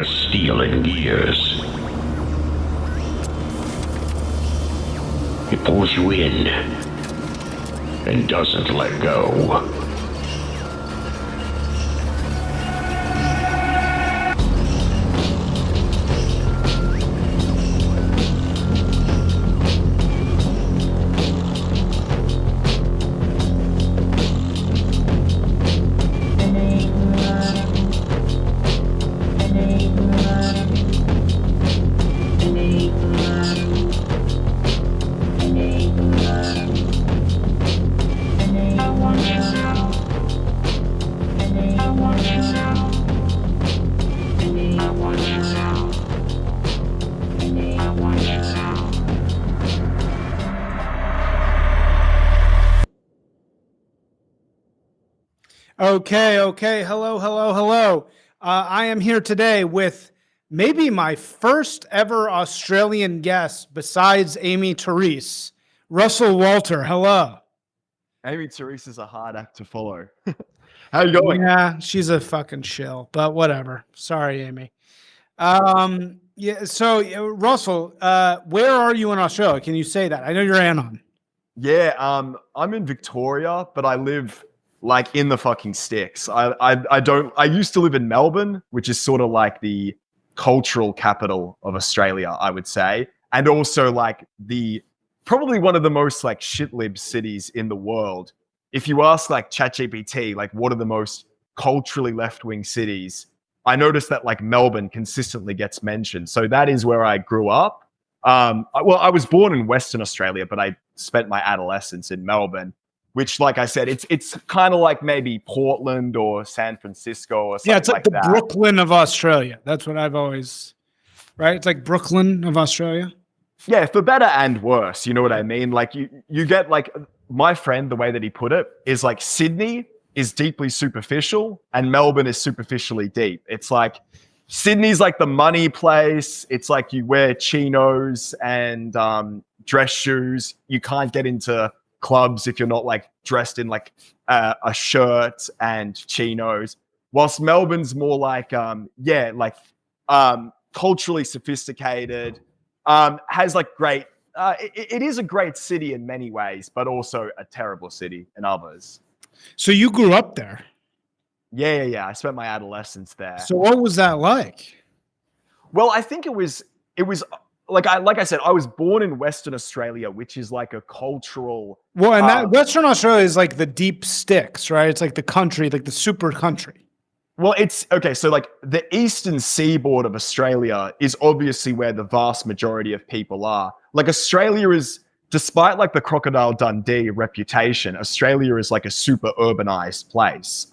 Stealing gears. It pulls you in and doesn't let go. Okay. Hello. I am here today with maybe my first ever Australian guest besides Amy Therese, Russell Walter. Hello. Amy Therese is a hard act to follow. How you going? Yeah, she's a fucking shill, but whatever. Sorry, Amy. Russell, where are you in Australia? Can you say that? I know you're Anon. Yeah, I'm in Victoria, but I live like in the fucking sticks. I used to live in Melbourne, which is sort of like the cultural capital of Australia, I would say. And also like probably one of the most like shitlib cities in the world. If you ask like ChatGPT, like what are the most culturally left-wing cities, I noticed that like Melbourne consistently gets mentioned. So that is where I grew up. I was born in Western Australia, but I spent my adolescence in Melbourne, which, like I said, it's kind of like maybe Portland or San Francisco or something. Yeah, it's like the that. Brooklyn of Australia. That's what I've always, right? It's like Brooklyn of Australia. Yeah, for better and worse. You know what I mean? Like you get like my friend, the way that he put it is like Sydney is deeply superficial and Melbourne is superficially deep. It's like Sydney's like the money place. It's like you wear chinos and dress shoes. You can't get into clubs if you're not like dressed in like a shirt and chinos. Whilst Melbourne's more like culturally sophisticated, has like great. It is a great city in many ways, but also a terrible city in others. So you grew up there? Yeah. I spent my adolescence there. So what was that like? Well, I think it was like I said, I was born in Western Australia, which is like a cultural. Well, and that Western Australia is like the deep sticks, right? It's like the country, like the super country. Well, it's okay. So like the eastern seaboard of Australia is obviously where the vast majority of people are. Like Australia is, despite like the Crocodile Dundee reputation, Australia is like a super urbanized place.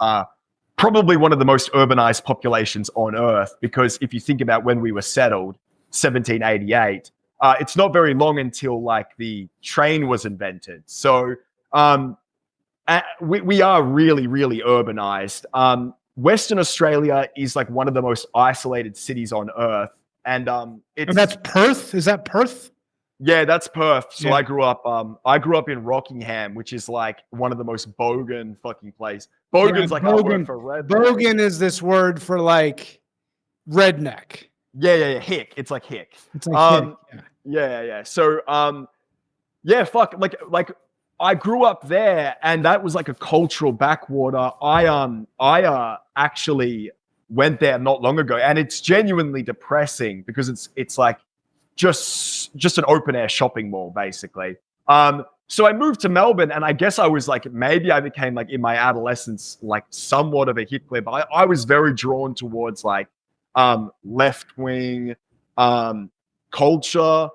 Probably one of the most urbanized populations on Earth, because if you think about when we were settled, 1788, it's not very long until like the train was invented. So we are really, really urbanized. Western Australia is like one of the most isolated cities on Earth, and that's Perth. Is that Perth? Yeah, that's Perth. So yeah. I grew up in Rockingham, which is like one of the most bogan fucking places. Bogan's like a word for redneck. Bogan is this word for like redneck. Yeah. Hick. It's like hick. It's like hick. Yeah. So like I grew up there, and that was like a cultural backwater. I actually went there not long ago, and it's genuinely depressing because it's like just an open air shopping mall basically. So I moved to Melbourne, and I guess I was like, maybe I became like in my adolescence like somewhat of a Hitler. But I was very drawn towards like left wing culture.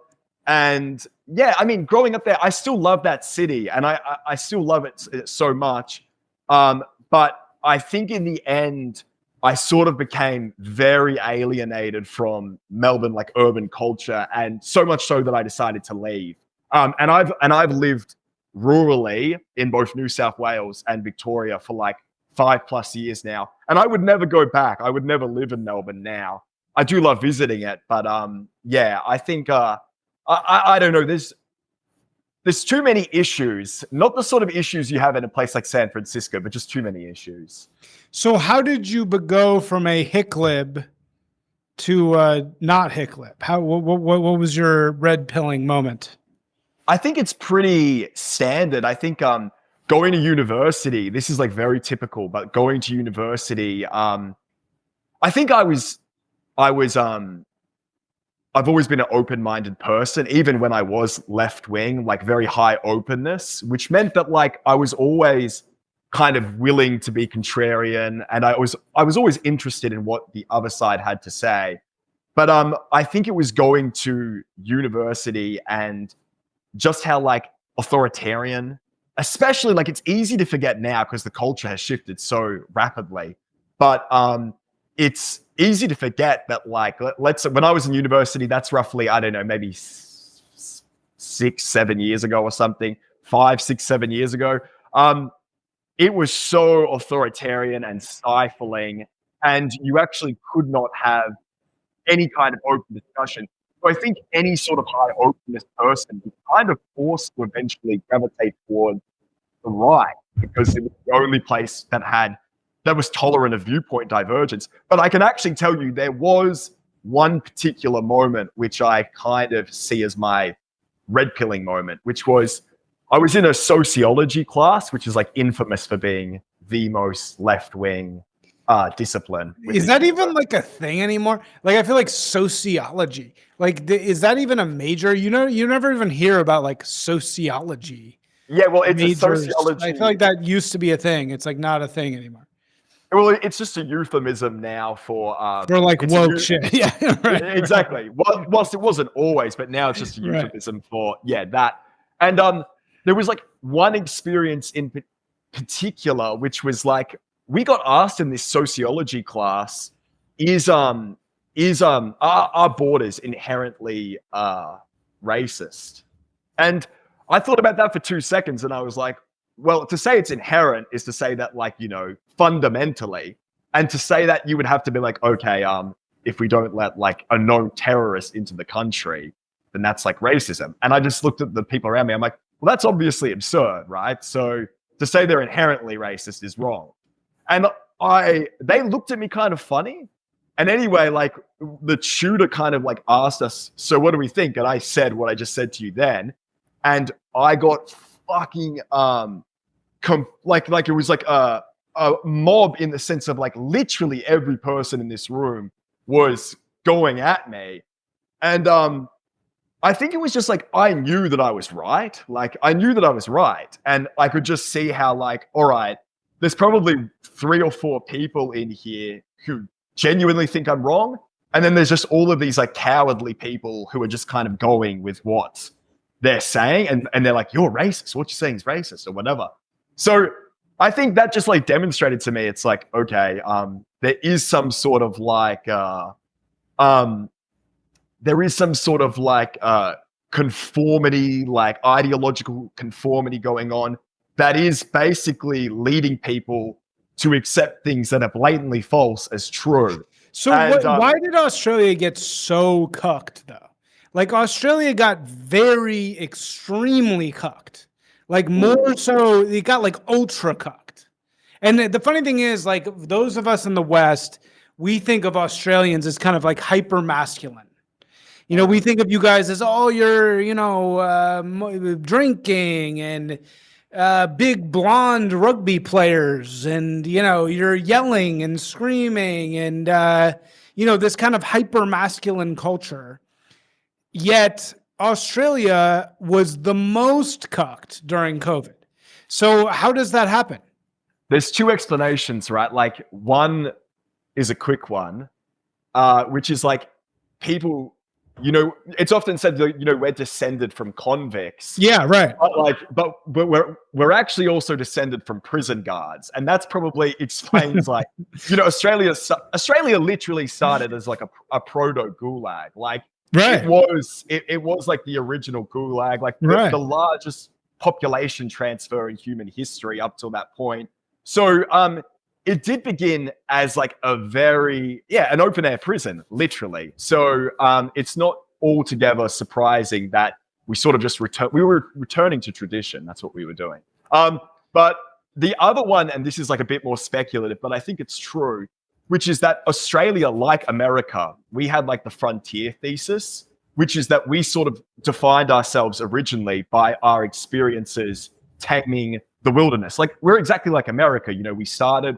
And yeah, I mean, growing up there, I still love that city, and I still love it so much. But I think in the end, I sort of became very alienated from Melbourne, like urban culture, and so much so that I decided to leave. And I've lived rurally in both New South Wales and Victoria for like 5+ years now, and I would never go back. I would never live in Melbourne now. I do love visiting it, but yeah, I think I don't know. There's too many issues, not the sort of issues you have in a place like San Francisco, but just too many issues. So how did you go from a Hicklib to not hick lip? What was your red pilling moment? I think it's pretty standard. I think going to university, this is like very typical, but going to university, I think I've always been an open-minded person, even when I was left-wing, like very high openness, which meant that like I was always kind of willing to be contrarian, and I was always interested in what the other side had to say. But I think it was going to university and just how like authoritarian, especially like it's easy to forget now because the culture has shifted so rapidly. But it's easy to forget that like let's when I was in university, that's roughly, I don't know, maybe 6-7 years ago or something, 5-6-7 years ago. It was so authoritarian and stifling, and you actually could not have any kind of open discussion. So I think any sort of high openness person was kind of forced to eventually gravitate towards the right because it was the only place that was tolerant of viewpoint divergence. But I can actually tell you there was one particular moment which I kind of see as my red pilling moment, which was I was in a sociology class, which is like infamous for being the most left-wing discipline. Is that even like a thing anymore? Like, I feel like sociology, like, is that even a major? You never even hear about like sociology. Yeah, well, it's majors. a sociology. I feel like that used to be a thing. It's like not a thing anymore. Well, it's just a euphemism now for like woke shit. Yeah, right. Exactly. Well, whilst it wasn't always, but now it's just a euphemism for that. And there was like one experience in particular, which was like we got asked in this sociology class, is our borders inherently racist? And I thought about that for 2 seconds, and I was like, well, to say it's inherent is to say that, like, you know, fundamentally, and to say that you would have to be like, okay, if we don't let like a known terrorist into the country, then that's like racism. And I just looked at the people around me. I'm like, well, that's obviously absurd, right? So to say they're inherently racist is wrong. And they looked at me kind of funny. And anyway, like the tutor kind of like asked us, so what do we think? And I said what I just said to you then. And I got fucking like it was like a mob, in the sense of like literally every person in this room was going at me. And I think it was just like I knew that I was right. Like I knew that I was right. And I could just see how like, all right, there's probably 3 or 4 people in here who genuinely think I'm wrong. And then there's just all of these like cowardly people who are just kind of going with what they're saying. And they're like, you're racist. What you're saying is racist or whatever. So I think that just like demonstrated to me, it's like, okay, there is some sort of like, there is some sort of like conformity, like ideological conformity going on that is basically leading people to accept things that are blatantly false as true. So why did Australia get so cucked though? Like Australia got very extremely cucked, like more so it got like ultra cucked. And the funny thing is, like those of us in the West, we think of Australians as kind of like hyper masculine. You know, we think of you guys as, oh, you're, you know, drinking and big blonde rugby players, and, you know, you're yelling and screaming and, you know, this kind of hyper masculine culture. Yet Australia was the most cucked during COVID. So how does that happen? There's 2 explanations, right? Like one is a quick one, which is like people, you know, it's often said that, you know, we're descended from convicts. Yeah, right. But we're actually also descended from prison guards, and that's probably explains like, you know, Australia literally started as like a proto gulag. Like it was like the original gulag, like the largest population transfer in human history up till that point. So it did begin as like an open air prison, literally. So it's not altogether surprising that we sort of just we were returning to tradition. That's what we were doing. But the other one, and this is like a bit more speculative, but I think it's true, which is that Australia, like America, we had like the frontier thesis, which is that we sort of defined ourselves originally by our experiences taming the wilderness. Like we're exactly like America. You know, we started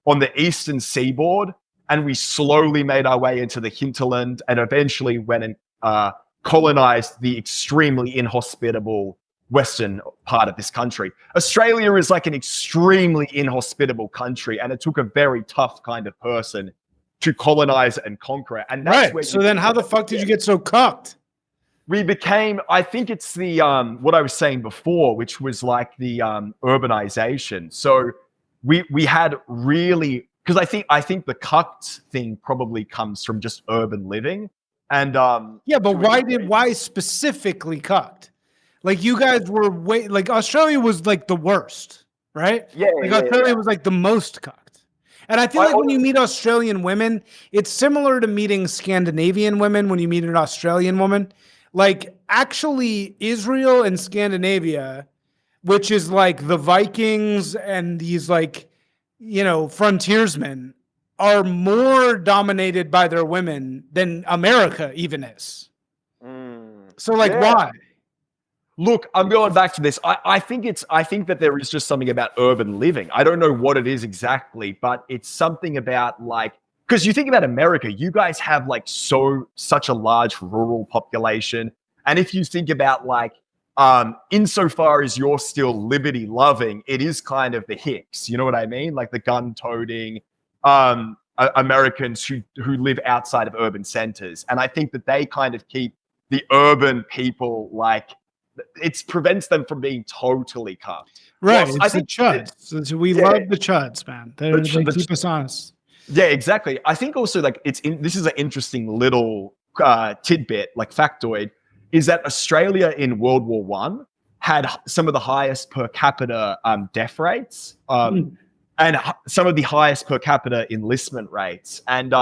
on the eastern seaboard and we slowly made our way into the hinterland and eventually went and colonized the extremely inhospitable western part of this country. Australia is like an extremely inhospitable country, and it took a very tough kind of person to colonize and conquer it. And that's right. So then how the fuck did you get so cucked? We became, I think it's the what I was saying before, which was like the urbanization. So we had really, because I think the cucked thing probably comes from just urban living. And yeah, but why specifically cucked? Like you guys were like Australia was like the worst, right? Yeah. Like Australia was like the most cucked. And I feel like when you meet Australian women, it's similar to meeting Scandinavian women when you meet an Australian woman. Like actually Israel and Scandinavia, which is like the Vikings and these like, you know, frontiersmen are more dominated by their women than America even is. So like why? Look, I'm going back to this. I think that there is just something about urban living. I don't know what it is exactly, but it's something about like, because you think about America, you guys have like such a large rural population. And if you think about like, insofar as you're still liberty loving, it is kind of the hicks. You know what I mean? Like the gun toting, Americans who live outside of urban centers. And I think that they kind of keep the urban people like, it prevents them from being totally cucked. Right. It's the chuds. We love the chuds, man. They keep us honest. Yeah, exactly. I think also like this is an interesting little tidbit, like factoid, is that Australia in World War I had some of the highest per capita death rates and some of the highest per capita enlistment rates. And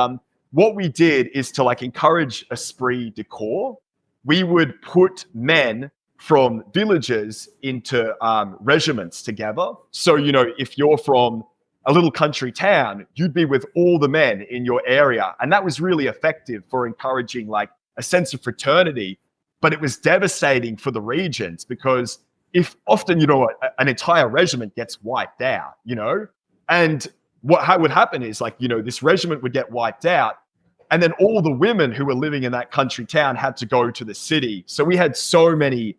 what we did is to like encourage esprit de corps, we would put men from villages into regiments together. So, you know, if you're from a little country town, you'd be with all the men in your area. And that was really effective for encouraging like a sense of fraternity. But it was devastating for the regions because if often, you know, an entire regiment gets wiped out, you know, and what would happen is like, you know, this regiment would get wiped out. And then all the women who were living in that country town had to go to the city. So we had so many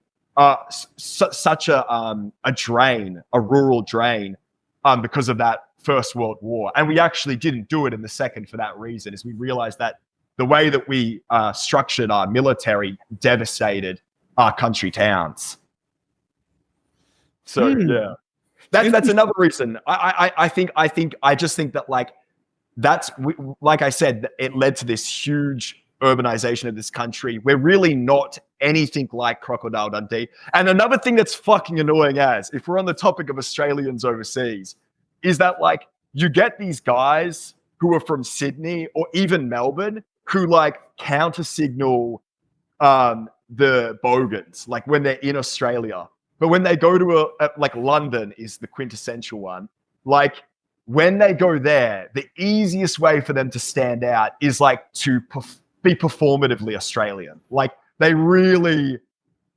such a drain, a rural drain, because of that First World War. And we actually didn't do it in the second for that reason, is we realized that the way that we structured our military devastated our country towns. So yeah, that's another reason. I just think that like like I said, it led to this huge urbanization of this country. We're really not anything like Crocodile Dundee. And another thing that's fucking annoying, as if we're on the topic of Australians overseas, is that like you get these guys who are from Sydney or even Melbourne who like counter signal the bogans like when they're in Australia, but when they go to like London is the quintessential one. Like when they go there, the easiest way for them to stand out is like to be performatively Australian. Like they really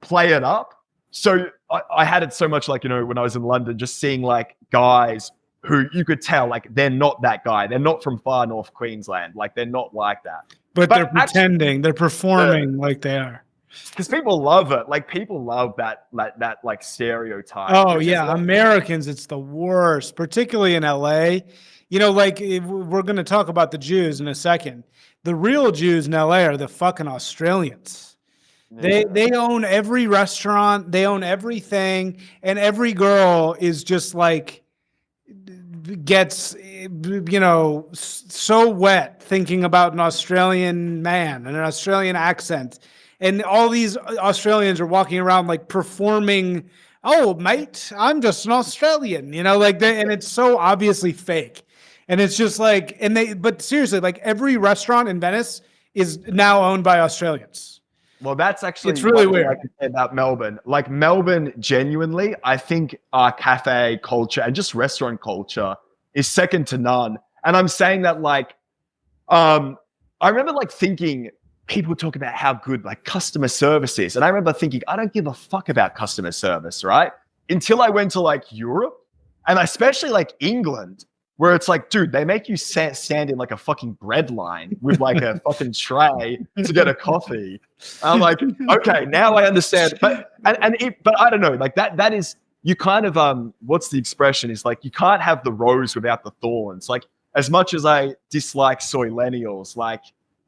play it up. So I had it so much like, you know, when I was in London, just seeing like guys who you could tell like they're not that guy. They're not from far north Queensland. Like they're not like that. But they're pretending, they're performing like they are. Because people love it. Like people love that like stereotype. Oh yeah, Americans, it's the worst, particularly in LA. You know, like we're going to talk about the Jews in a second. The real Jews in LA are the fucking Australians. Yeah. They own every restaurant, they own everything, and every girl is just like gets, you know, so wet thinking about an Australian man and an Australian accent. And all these Australians are walking around like performing, oh, mate, I'm just an Australian, you know, like and it's so obviously fake. And it's just like, but seriously, like every restaurant in Venice is now owned by Australians. Well, that's actually it's really weird. I can say about Melbourne. Like Melbourne, genuinely, I think our cafe culture and just restaurant culture is second to none. And I'm saying that like, I remember like thinking people talk about how good like customer service is. And I remember thinking, I don't give a fuck about customer service, right? Until I went to like Europe and especially like England, where it's like, dude, they make you stand in like a fucking bread line with like a fucking tray to get a coffee. I'm like, okay, now I understand. But but I don't know, like that is, you kind of what's the expression? Is like you can't have the rose without the thorns. Like as much as I dislike soylennials, like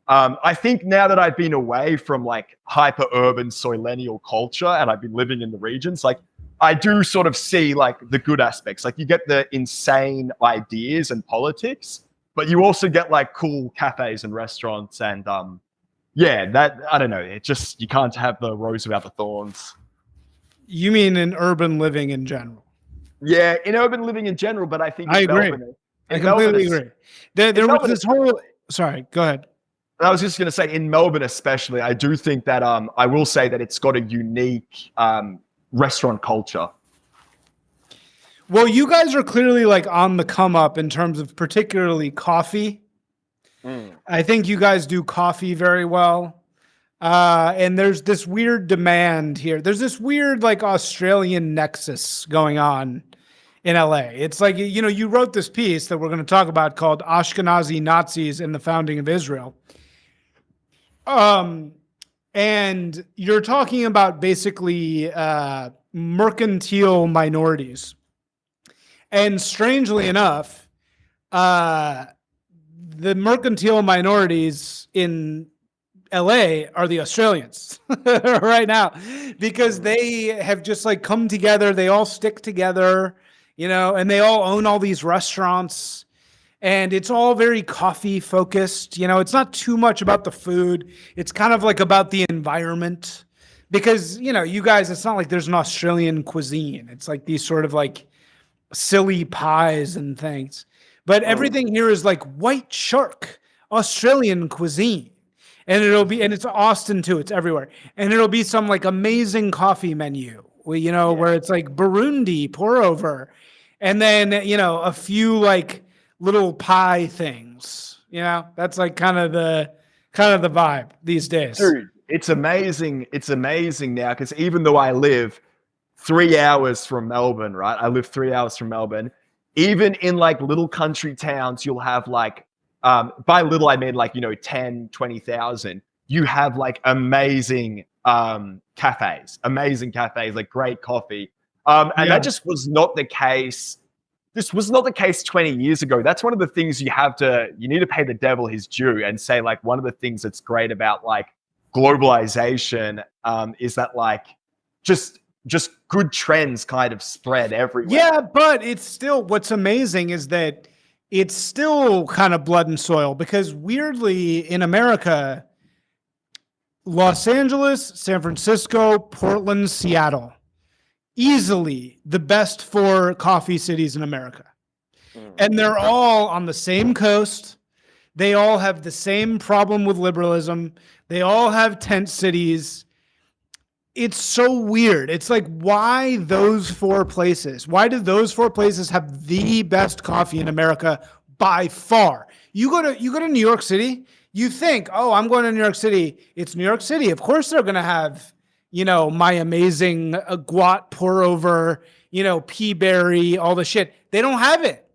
I think now that I've been away from like hyper urban soylennial culture and I've been living in the regions, like I do sort of see like the good aspects. Like you get the insane ideas and politics, but you also get like cool cafes and restaurants and yeah, that I don't know. It just, you can't have the rose without the thorns. You mean in urban living in general? Yeah, in urban living in general, but I think I agree. I completely agree. There was this whole. Sorry, go ahead. I was just going to say, in Melbourne especially, I do think that I will say that it's got a unique restaurant culture. Well, you guys are clearly like on the come up in terms of particularly coffee. I think you guys do coffee very well. And there's this weird demand here. There's this weird like Australian nexus going on in LA. It's like, you know, you wrote this piece that we're going to talk about called Ashkenazi Nazis and the Founding of Israel. And you're talking about basically mercantile minorities. And strangely enough, the mercantile minorities in LA are the Australians right now, because they have just like come together. They all stick together, you know, and they all own all these restaurants. And it's all very coffee focused. You know, it's not too much about the food. It's kind of like about the environment, because, you know, you guys, it's not like there's an Australian cuisine. It's like these sort of like silly pies and things. But everything here is like white shark, Australian cuisine. And and it's Austin too. It's everywhere. And it'll be some like amazing coffee menu, you know, where it's like Burundi pour over. And then, you know, a few like little pie things, you know, that's like kind of the vibe these days. Dude, it's amazing. It's amazing now, because even though I live 3 hours from Melbourne, right? I live 3 hours from Melbourne. Even in like little country towns, you'll have like, by little, I mean like, you know, 10, 20,000. You have like amazing cafes, like great coffee. And that just was not the case. This was not the case 20 years ago. That's one of the things you need to pay the devil his due and say, like, one of the things that's great about like globalization is that like just good trends kind of spread everywhere. Yeah, but it's still, what's amazing is that it's still kind of blood and soil, because weirdly in America, Los Angeles, San Francisco, Portland, Seattle, easily the best 4 coffee cities in America. And they're all on the same coast. They all have the same problem with liberalism. They all have tent cities. It's so weird. It's like, why those 4 places? Why do those 4 places have the best coffee in America by far? You go to New York City, you think, oh, I'm going to New York City. It's New York City. Of course they're going to have, you know, my amazing guat pour over, you know, pea berry, all the shit. They don't have it.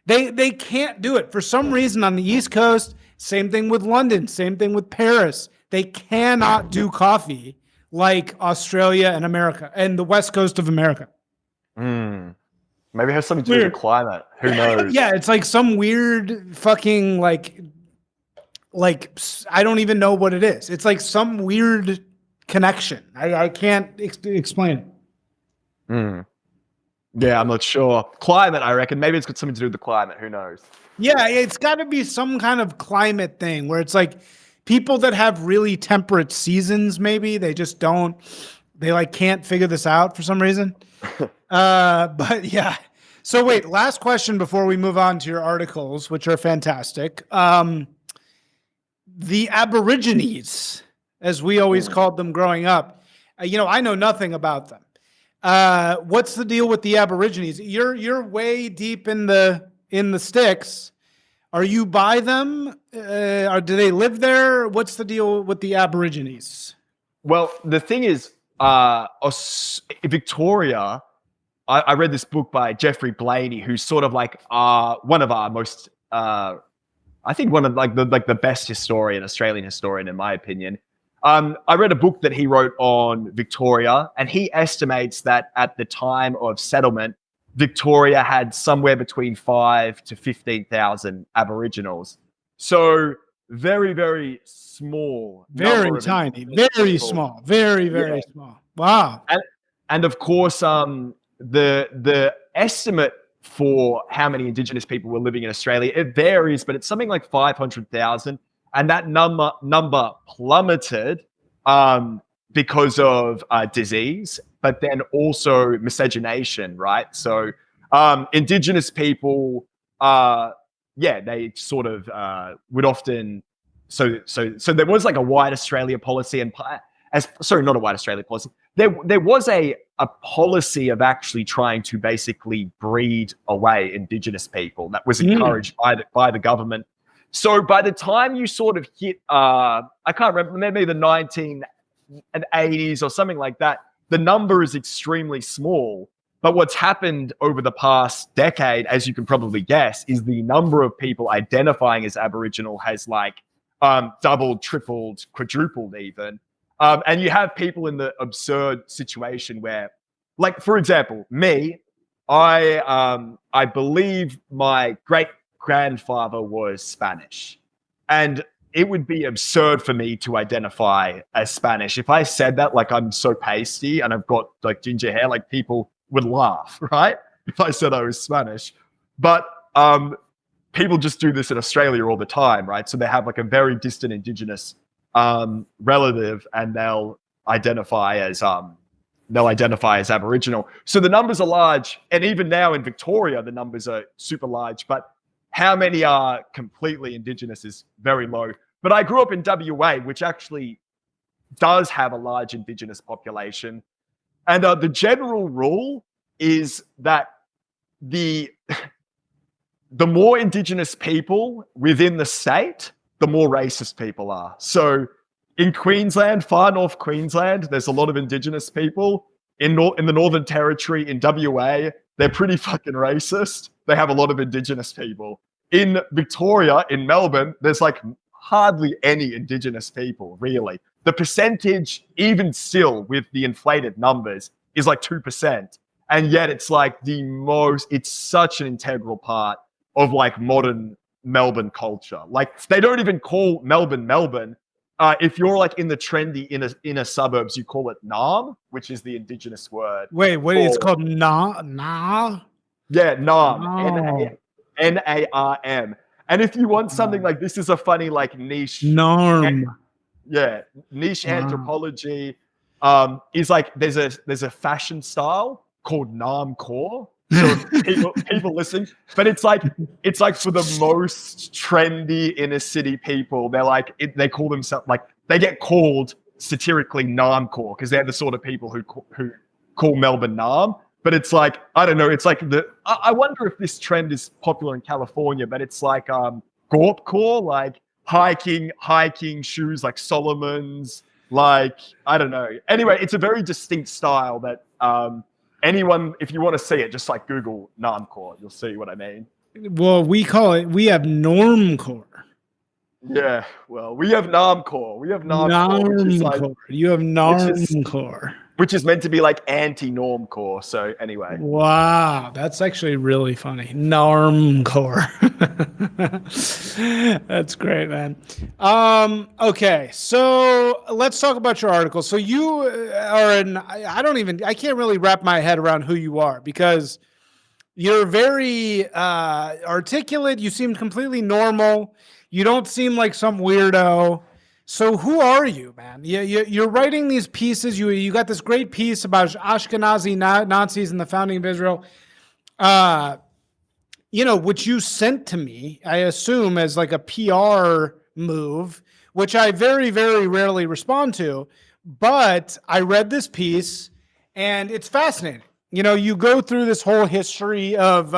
They can't do it for some reason on the East Coast. Same thing with London. Same thing with Paris. They cannot do coffee like Australia and America and the West Coast of America. Maybe it has something to do with the climate. Who knows? Yeah, it's like some weird fucking like I don't even know what it is. It's like some weird connection. I can't explain it. Yeah, I'm not sure. Climate, I reckon. Maybe it's got something to do with the climate. Who knows? Yeah, it's got to be some kind of climate thing where it's like people that have really temperate seasons, maybe they just don't, they like can't figure this out for some reason. But yeah. So wait, last question before we move on to your articles, which are fantastic. The Aborigines, as we always called them growing up, you know, I know nothing about them. What's the deal with the Aborigines? You're way deep in the sticks. Are you by them? Or do they live there? What's the deal with the Aborigines? Well, the thing is, Victoria, I read this book by Jeffrey Blaney, who's sort of like one of our most, I think one of the best Australian historian, in my opinion. I read a book that he wrote on Victoria, and he estimates that at the time of settlement, Victoria had somewhere between 5 to 15,000 Aboriginals. So very, very small. Very tiny. Very small. Very, very small. Wow. And of course, the estimate for how many Indigenous people were living in Australia, it varies, but it's something like 500,000. And that number plummeted because of disease, but then also miscegenation, right? So Indigenous people, they sort of would often. So there was like a white Australia policy, and not a white Australia policy. There was a policy of actually trying to basically breed away Indigenous people that was encouraged by the government. So by the time you sort of hit, I can't remember, maybe the 1980s or something like that, the number is extremely small. But what's happened over the past decade, as you can probably guess, is the number of people identifying as Aboriginal has doubled, tripled, quadrupled even. And you have people in the absurd situation where, like, for example, me, I believe my great-grandfather was Spanish. And it would be absurd for me to identify as Spanish. If I said that, like, I'm so pasty and I've got like ginger hair, like, people would laugh, right? If I said I was Spanish. But people just do this in Australia all the time, right? So they have like a very distant Indigenous relative, and they'll identify as Aboriginal. So the numbers are large, and even now in Victoria, the numbers are super large. But how many are completely Indigenous is very low. But I grew up in WA, which actually does have a large Indigenous population. And the general rule is that the more Indigenous people within the state, the more racist people are. So in Queensland, far north Queensland, there's a lot of Indigenous people. In the Northern Territory, in WA, they're pretty fucking racist. They have a lot of Indigenous people. In Victoria, in Melbourne, there's like hardly any Indigenous people, really. The percentage, even still with the inflated numbers, is like 2%. And yet it's like it's such an integral part of like modern Melbourne culture. Like, they don't even call Melbourne Melbourne. If you're like in the trendy inner suburbs, you call it Naarm, which is the Indigenous word. Wait, it's called Naarm? Yeah, Naarm. Narm. And if you want something like, this is a funny like niche. Naarm. Niche anthropology is like, there's a fashion style called Naarmcore. So people listen, but it's like for the most trendy inner city people, they call themselves, like, they get called satirically Naarmcore because they're the sort of people who call Melbourne Naarm. But it's like, I don't know, it's like I wonder if this trend is popular in California, but it's like Gorpcore, like hiking shoes like Solomon's, like, I don't know. Anyway, it's a very distinct style that anyone, if you want to see it, just like Google Naarmcore, you'll see what I mean. Well, we have Normcore. Yeah, well, we have Naarmcore. You have Naarmcore. Which is meant to be like anti-normcore. So anyway. Wow, that's actually really funny. Naarmcore. That's great, man. Okay, so let's talk about your article. So you are I can't really wrap my head around who you are, because you're very articulate. You seem completely normal. You don't seem like some weirdo. So who are you, man? You're writing these pieces. You got this great piece about Ashkenazi Nazis and the founding of Israel, which you sent to me, I assume, as like a PR move, which I very, very rarely respond to. But I read this piece, and it's fascinating. You go through this whole history of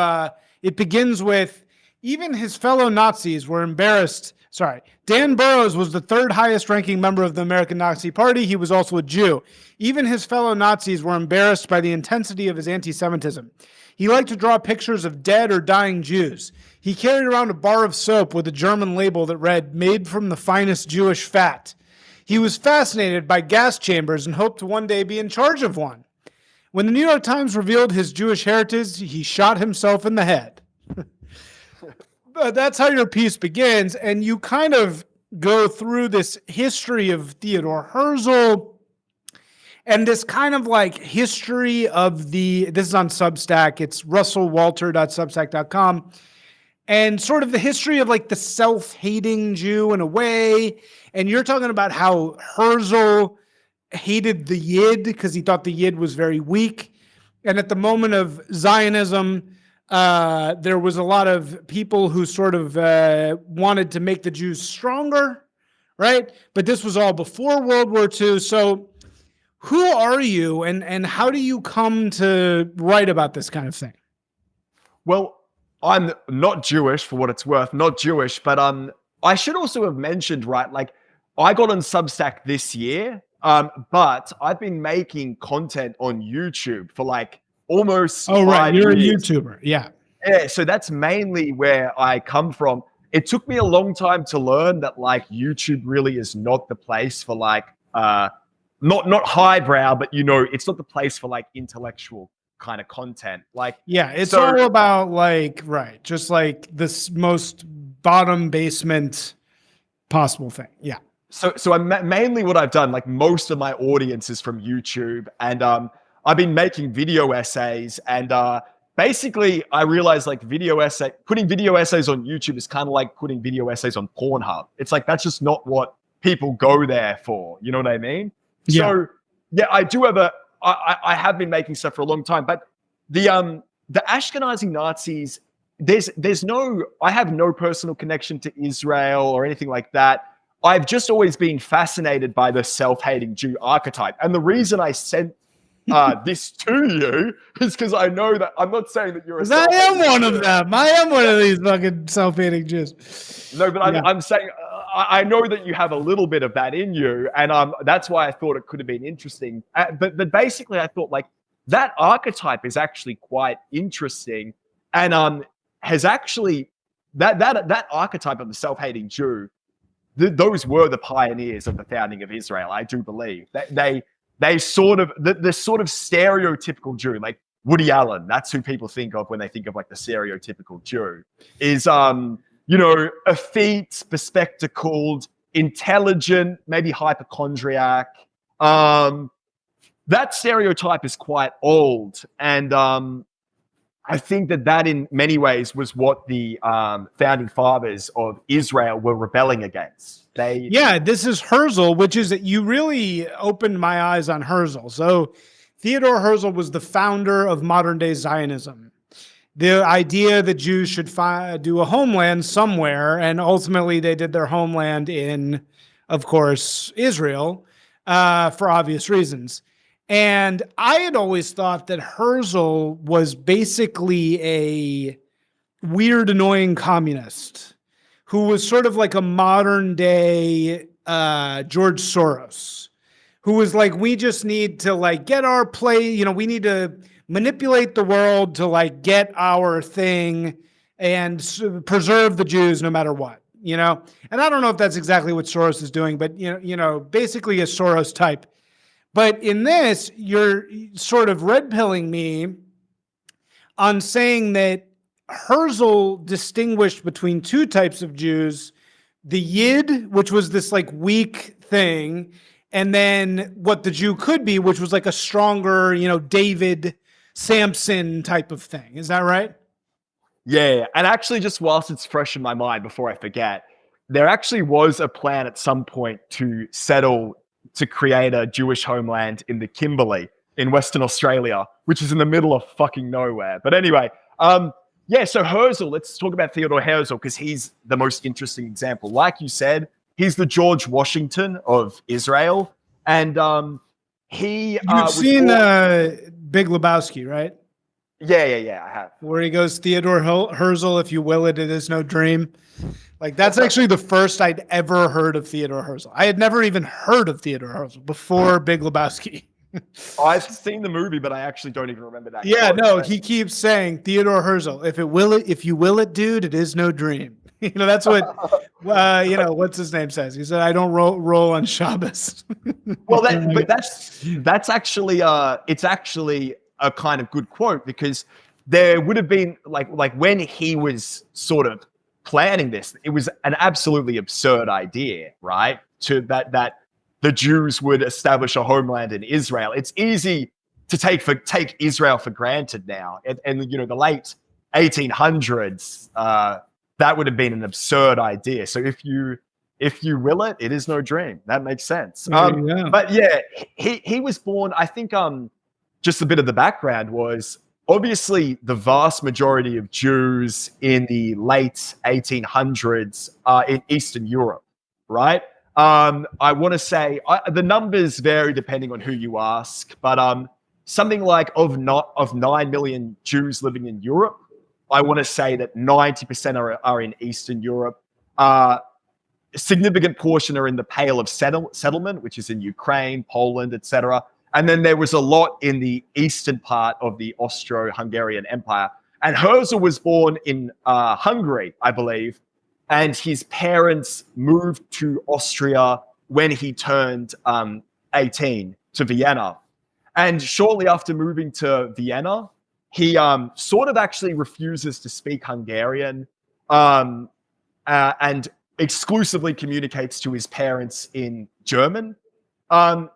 it begins with Even his fellow Nazis were embarrassed. Sorry, Dan Burroughs was the third highest ranking member of the American Nazi Party. He was also a Jew. Even his fellow Nazis were embarrassed by the intensity of his anti-Semitism. He liked to draw pictures of dead or dying Jews. He carried around a bar of soap with a German label that read, "Made from the finest Jewish fat." He was fascinated by gas chambers and hoped to one day be in charge of one. When the New York Times revealed his Jewish heritage, he shot himself in the head. But that's how your piece begins, and you kind of go through this history of Theodore Herzl and this kind of like history of this is on Substack. It's russellwalter.substack.com. And sort of the history of like the self-hating Jew in a way. And you're talking about how Herzl hated the Yid because he thought the Yid was very weak. And at the moment of Zionism, there was a lot of people who sort of wanted to make the Jews stronger, right? But this was all before World War II. So who are you and how do you come to write about this kind of thing? Well, I'm not Jewish for what it's worth, not Jewish, but I should also have mentioned, right, like I got on Substack this year, but I've been making content on YouTube for like almost 5 you're years. a YouTuber. Yeah. Yeah, so that's mainly where I come from. It took me a long time to learn that like YouTube really is not the place for like not highbrow, but it's not the place for like intellectual kind of content. Like it's all about like just like this most bottom basement possible thing. Yeah. So mainly what I've done, like most of my audience is from YouTube, and I've been making video essays, and basically I realized like putting video essays on YouTube is kind of like putting video essays on Pornhub. It's like that's just not what people go there for. You know what I mean? Yeah. So yeah, I do have I have been making stuff for a long time, but the Ashkenazi Nazis, I have no personal connection to Israel or anything like that. I've just always been fascinated by the self-hating Jew archetype. And the reason I sent this to you is because I know that I'm not saying that you're I am one of them. I am one of these fucking self-hating Jews. No, but I'm saying I know that you have a little bit of that in you, and that's why I thought it could have been interesting. But basically, I thought like that archetype is actually quite interesting, and has actually that archetype of the self-hating Jew. Those were the pioneers of the founding of Israel. I do believe that they sort of the sort of stereotypical Jew, like Woody Allen. That's who people think of when they think of like the stereotypical Jew. Is effete, bespectacled, intelligent, maybe hypochondriac. That stereotype is quite old, and I think that in many ways was what the founding fathers of Israel were rebelling against. This is Herzl, which is that you really opened my eyes on Herzl. So Theodore Herzl was the founder of modern day Zionism. The idea that Jews should do a homeland somewhere, and ultimately they did their homeland in, of course, Israel, for obvious reasons. And I had always thought that Herzl was basically a weird, annoying communist who was sort of like a modern day George Soros, who was like, we just need to like get our play, we need to manipulate the world to like get our thing and preserve the Jews no matter what, And I don't know if that's exactly what Soros is doing, but basically a Soros type. But in this, you're sort of red-pilling me on saying that Herzl distinguished between two types of Jews, the Yid, which was this like weak thing, and then what the Jew could be, which was like a stronger, David, Samson type of thing. Is that right? Yeah. And actually, just whilst it's fresh in my mind, before I forget, there actually was a plan at some point to create a Jewish homeland in the Kimberley in Western Australia, which is in the middle of fucking nowhere. But anyway, so Herzl, let's talk about Theodore Herzl because he's the most interesting example. Like you said, he's the George Washington of Israel. And You've seen Big Lebowski, right? Yeah, I have. where he goes, Theodore Herzl, if you will it, it is no dream. Like, that's actually the first I'd ever heard of Theodore Herzl. I had never even heard of Theodore Herzl before Big Lebowski. I've seen the movie, but I actually don't even remember that. Yeah, quote, no, but- he keeps saying Theodore Herzl. If you will it, dude, it is no dream. That's what what's his name says. He said, "I don't roll on Shabbos." Well, that's actually it's actually a kind of good quote, because there would have been like when he was sort of planning this, it was an absolutely absurd idea, right? To that the Jews would establish a homeland in Israel. It's easy to take Israel for granted now, and the late 1800s. That would have been an absurd idea. So if you will it, it is no dream. That makes sense. But yeah, he was born, I think, just a bit of the background was obviously the vast majority of Jews in the late 1800s are in Eastern Europe, right? I want to say the numbers vary depending on who you ask, but something like of 9 million Jews living in Europe, I want to say that 90% are in Eastern Europe. A significant portion are in the Pale of Settlement, which is in Ukraine, Poland, etc. And then there was a lot in the eastern part of the Austro-Hungarian Empire. And Herzl was born in Hungary, I believe, and his parents moved to Austria when he turned 18 to Vienna. And shortly after moving to Vienna, he sort of actually refuses to speak Hungarian and exclusively communicates to his parents in German.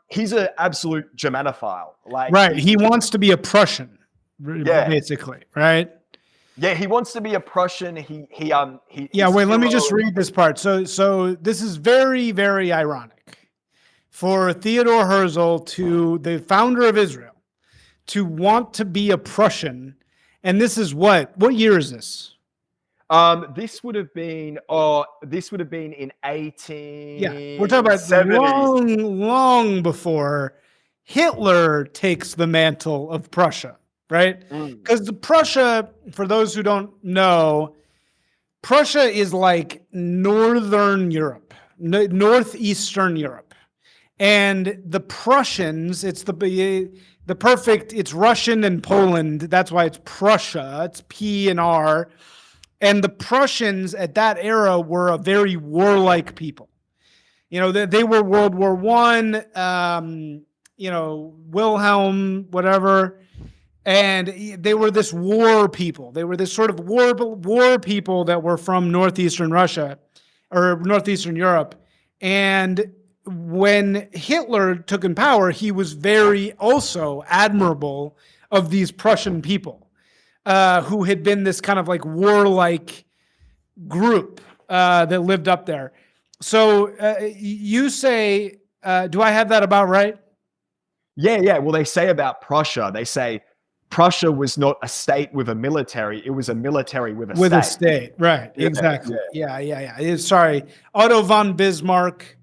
He's an absolute Germanophile. Right. He wants to be a Prussian, basically, right? Yeah, he wants to be a Prussian. Let me just read this part. So this is very, very ironic for Theodore Herzl, the founder of Israel, to want to be a Prussian. And this is what year is this? This would have been in 18. Yeah, we're talking about long before Hitler takes the mantle of Prussia, right? Because Prussia, for those who don't know, Prussia is like northern Europe, northeastern Europe, and the Prussians, it's it's Russian and Poland. That's why it's Prussia. It's P and R. And the Prussians at that era were a very warlike people. They were World War I, Wilhelm, whatever. And they were this war people. They were this sort of war people that were from northeastern Russia or northeastern Europe. And when Hitler took in power, he was very also admirable of these Prussian people who had been this kind of like warlike group that lived up there. So you say, do I have that about right? Yeah. Well, they say about Prussia, Prussia was not a state with a military. It was a military with a state. With a state, right. Yeah, exactly. Yeah. Sorry. Otto von Bismarck,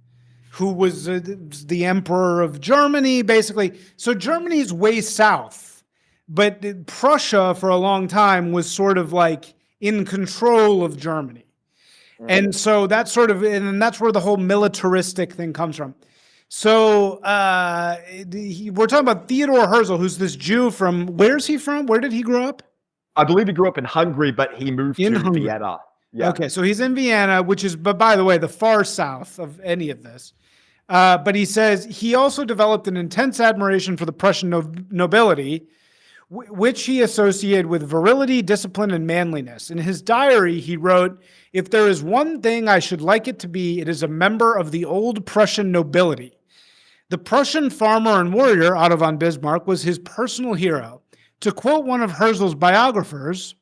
who was the emperor of Germany, basically. So Germany's way south, but Prussia for a long time was sort of like in control of Germany. And so that's and that's where the whole militaristic thing comes from. So we're talking about Theodore Herzl, who's this Jew from, where's he from? Where did he grow up? I believe he grew up in Hungary, but he moved to Vienna. Yeah. Okay, so he's in Vienna, which is, but by the way, the far south of any of this. But he says he also developed an intense admiration for the Prussian nobility, which he associated with virility, discipline, and manliness. In his diary, he wrote, "If there is one thing I should like it to be, it is a member of the old Prussian nobility." The Prussian farmer and warrior, Otto von Bismarck, was his personal hero. To quote one of Herzl's biographers,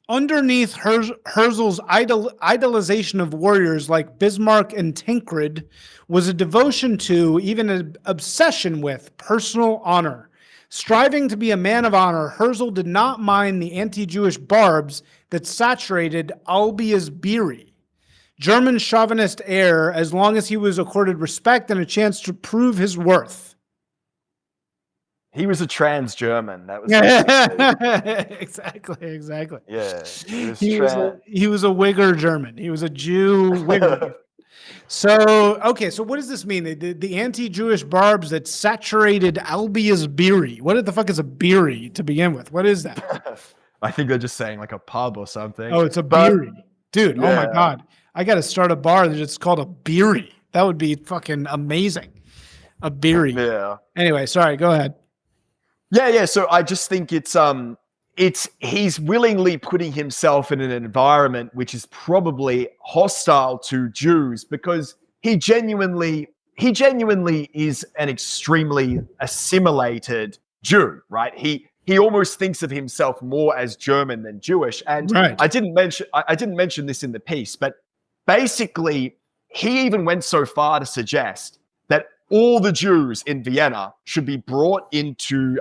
underneath Herzl's idolization of warriors like Bismarck and Tancred was a devotion to, even an obsession with, personal honor. Striving to be a man of honor, Herzl did not mind the anti-Jewish barbs that saturated Albia's Beery, German chauvinist air, as long as he was accorded respect and a chance to prove his worth. He was a trans German. That was exactly. yeah. He was a Wigger German. He was a Jew Wigger. So what does this mean? The anti-Jewish barbs that saturated Albia's beery. What the fuck is a beery to begin with? What is that? I think they're just saying like a pub or something. Oh, it's a beery. Dude, oh my God. I got to start a bar that's just called a beery. That would be fucking amazing. A beery. Yeah. Anyway, sorry, go ahead. Yeah. So I just think he's willingly putting himself in an environment which is probably hostile to Jews because he genuinely is an extremely assimilated Jew, right? He almost thinks of himself more as German than Jewish. And right. I didn't mention this in the piece, but basically he even went so far to suggest that all the Jews in Vienna should be brought into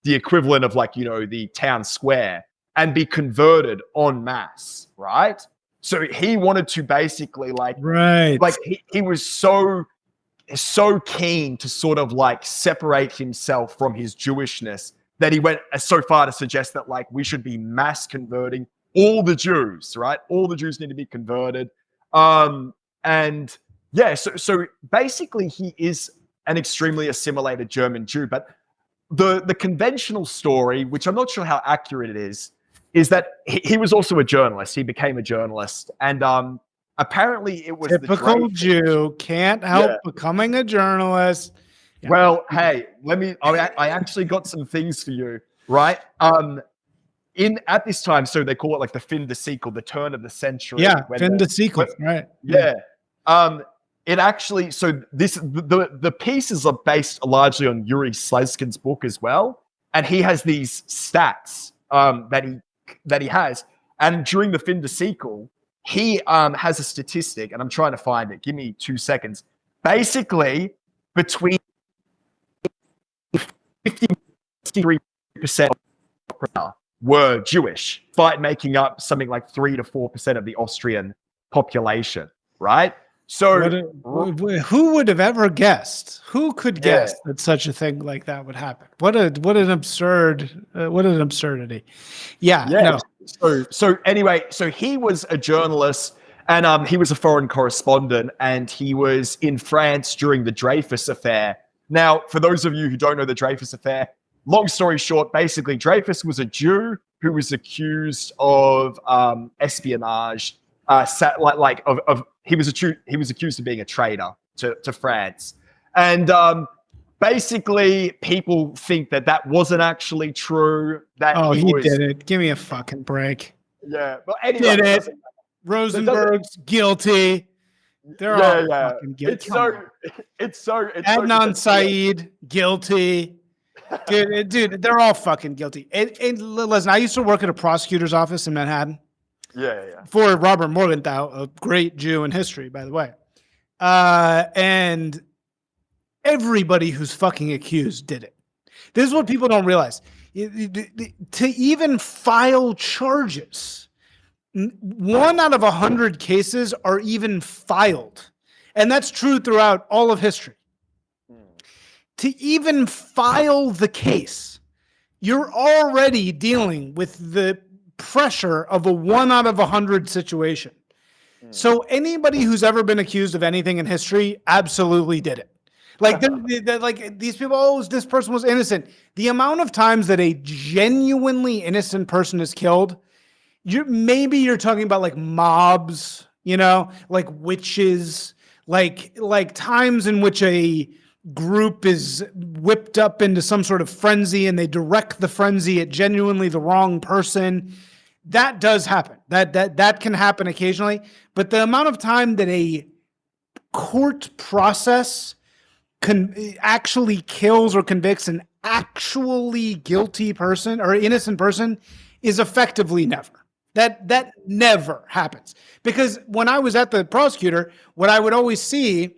the equivalent of like, the town square and be converted en masse, right? So he wanted to basically he was so keen to sort of like separate himself from his Jewishness that he went so far to suggest that like we should be mass converting all the Jews, right? All the Jews need to be converted. And yeah, so basically he is an extremely assimilated German Jew, but the conventional story, which I'm not sure how accurate it is that he was also a journalist. He became a journalist, and apparently it was typical Jew can't help becoming a journalist. Yeah. Well, hey, I actually got some things for you, right? At this time, so they call it like the fin de siècle, the turn of the century. Yeah, fin de siècle, right? Yeah. It actually, so the pieces are based largely on Yuri Slezkin's book as well, and he has these stats that he has, and during the fin de siècle, he has a statistic, and I'm trying to find it. Give me 2 seconds. Basically, between 53% were Jewish, despite making up something like 3 to 4% of the Austrian population, right? So who would have ever guessed? Who could guess that such a thing like that would happen? What an absurdity. Yeah. No. So anyway, so he was a journalist and he was a foreign correspondent and he was in France during the Dreyfus affair. Now, for those of you who don't know the Dreyfus affair, long story short, basically Dreyfus was a Jew who was accused of espionage, he was accused of being a traitor to France. And basically people think that wasn't actually true. He did it. Give me a fucking break. Yeah. But anyway. Did it. Rosenberg's guilty. They're all fucking guilty. It's so Adnan Syed, guilty. Dude, they're all fucking guilty. And listen, I used to work at a prosecutor's office in Manhattan. Yeah. For Robert Morgenthau, a great Jew in history, by the way. And everybody who's fucking accused did it. This is what people don't realize. To even file charges, 1 out of 100 cases are even filed. And that's true throughout all of history. To even file the case, you're already dealing with the pressure of a 1 out of 100 situation. So anybody who's ever been accused of anything in history absolutely did it. Like, like these people, this person was innocent. The amount of times that a genuinely innocent person is killed, you're talking about like mobs, like witches, like times in which a group is whipped up into some sort of frenzy and they direct the frenzy at genuinely the wrong person. That does happen. That can happen occasionally. But the amount of time that a court process actually kills or convicts an actually guilty person or innocent person is effectively never. That never happens. Because when I was at the prosecutor, what I would always see,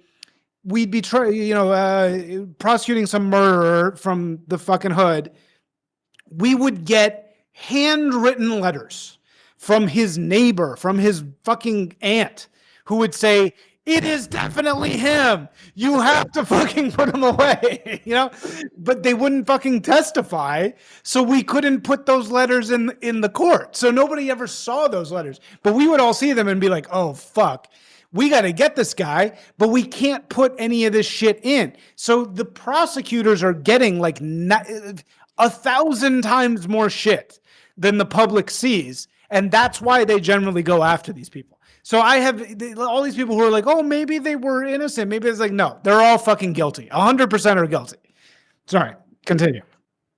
we'd be prosecuting some murderer from the fucking hood. We would get handwritten letters from his neighbor, from his fucking aunt, who would say, it is definitely him. You have to fucking put him away, you know? But they wouldn't fucking testify, so we couldn't put those letters in the court. So nobody ever saw those letters. But we would all see them and be like, oh, fuck. We got to get this guy, but we can't put any of this shit in. So the prosecutors are getting like 1,000 times more shit than the public sees. And that's why they generally go after these people. So I have all these people who are like, oh, maybe they were innocent. Maybe it's like, no, they're all fucking guilty. 100% are guilty. Sorry, continue.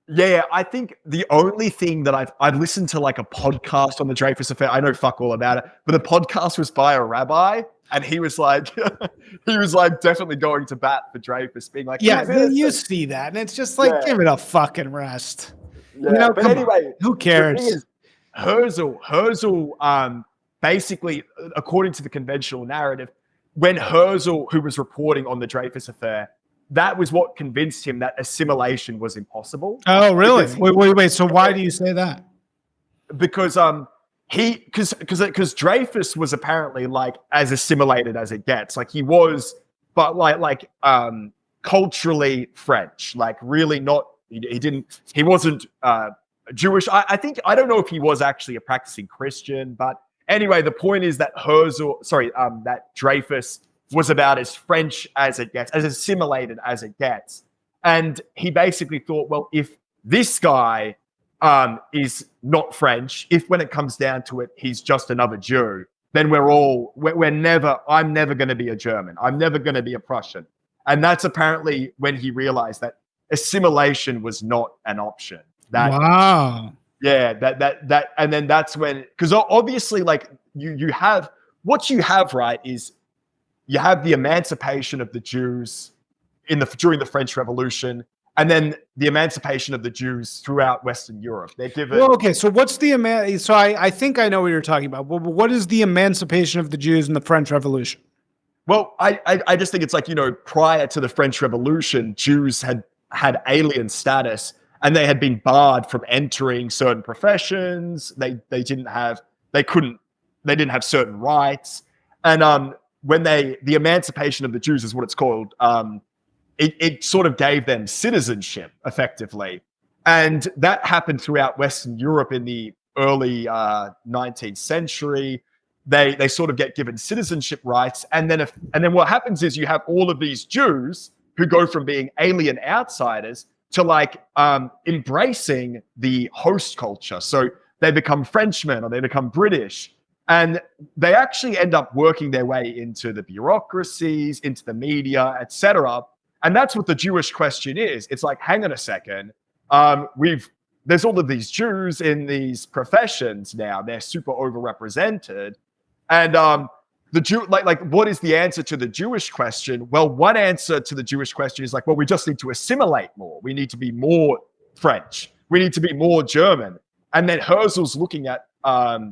Yeah, I think the only thing that I've listened to like a podcast on the Dreyfus affair. I know fuck all about it, but the podcast was by a rabbi, and he was like, definitely going to bat for Dreyfus, being like, yeah, you see that, and it's just like, give it a fucking rest. Yeah, you know, but anyway, who cares? Herzl, basically, according to the conventional narrative, when Herzl, who was reporting on the Dreyfus affair, that was what convinced him that assimilation was impossible. Oh, really? Wait. So why do you say that? Because because Dreyfus was apparently like as assimilated as it gets. Like he was, but like culturally French. Like really not. He wasn't Jewish. I think I don't know if he was actually a practicing Christian, but anyway, the point is that that Dreyfus was about as French as it gets, as assimilated as it gets. And he basically thought, well, if this guy is not French, if when it comes down to it, he's just another Jew, then I'm never going to be a German. I'm never going to be a Prussian. And that's apparently when he realized that assimilation was not an option. Wow. Yeah, that, and then that's when, because obviously, like you have what you have, right, is you have the emancipation of the Jews during the French Revolution, and then the emancipation of the Jews throughout Western Europe. They're given. Well, okay, so what's the So I think I know what you're talking about. But what is the emancipation of the Jews in the French Revolution? Well, I just think it's like, prior to the French Revolution, Jews had alien status, and they had been barred from entering certain professions. They didn't have certain rights. And when the emancipation of the Jews is what it's called, it sort of gave them citizenship effectively. And that happened throughout Western Europe in the early 19th century. They sort of get given citizenship rights. And then what happens is you have all of these Jews who go from being alien outsiders to like embracing the host culture. So they become Frenchmen or they become British. And they actually end up working their way into the bureaucracies, into the media, etc. And that's what the Jewish question is. It's like, hang on a second. There's all of these Jews in these professions now. They're super overrepresented. And what is the answer to the Jewish question? Well, one answer to the Jewish question is like, well, we just need to assimilate more. We need to be more French. We need to be more German. And then Herzl's looking at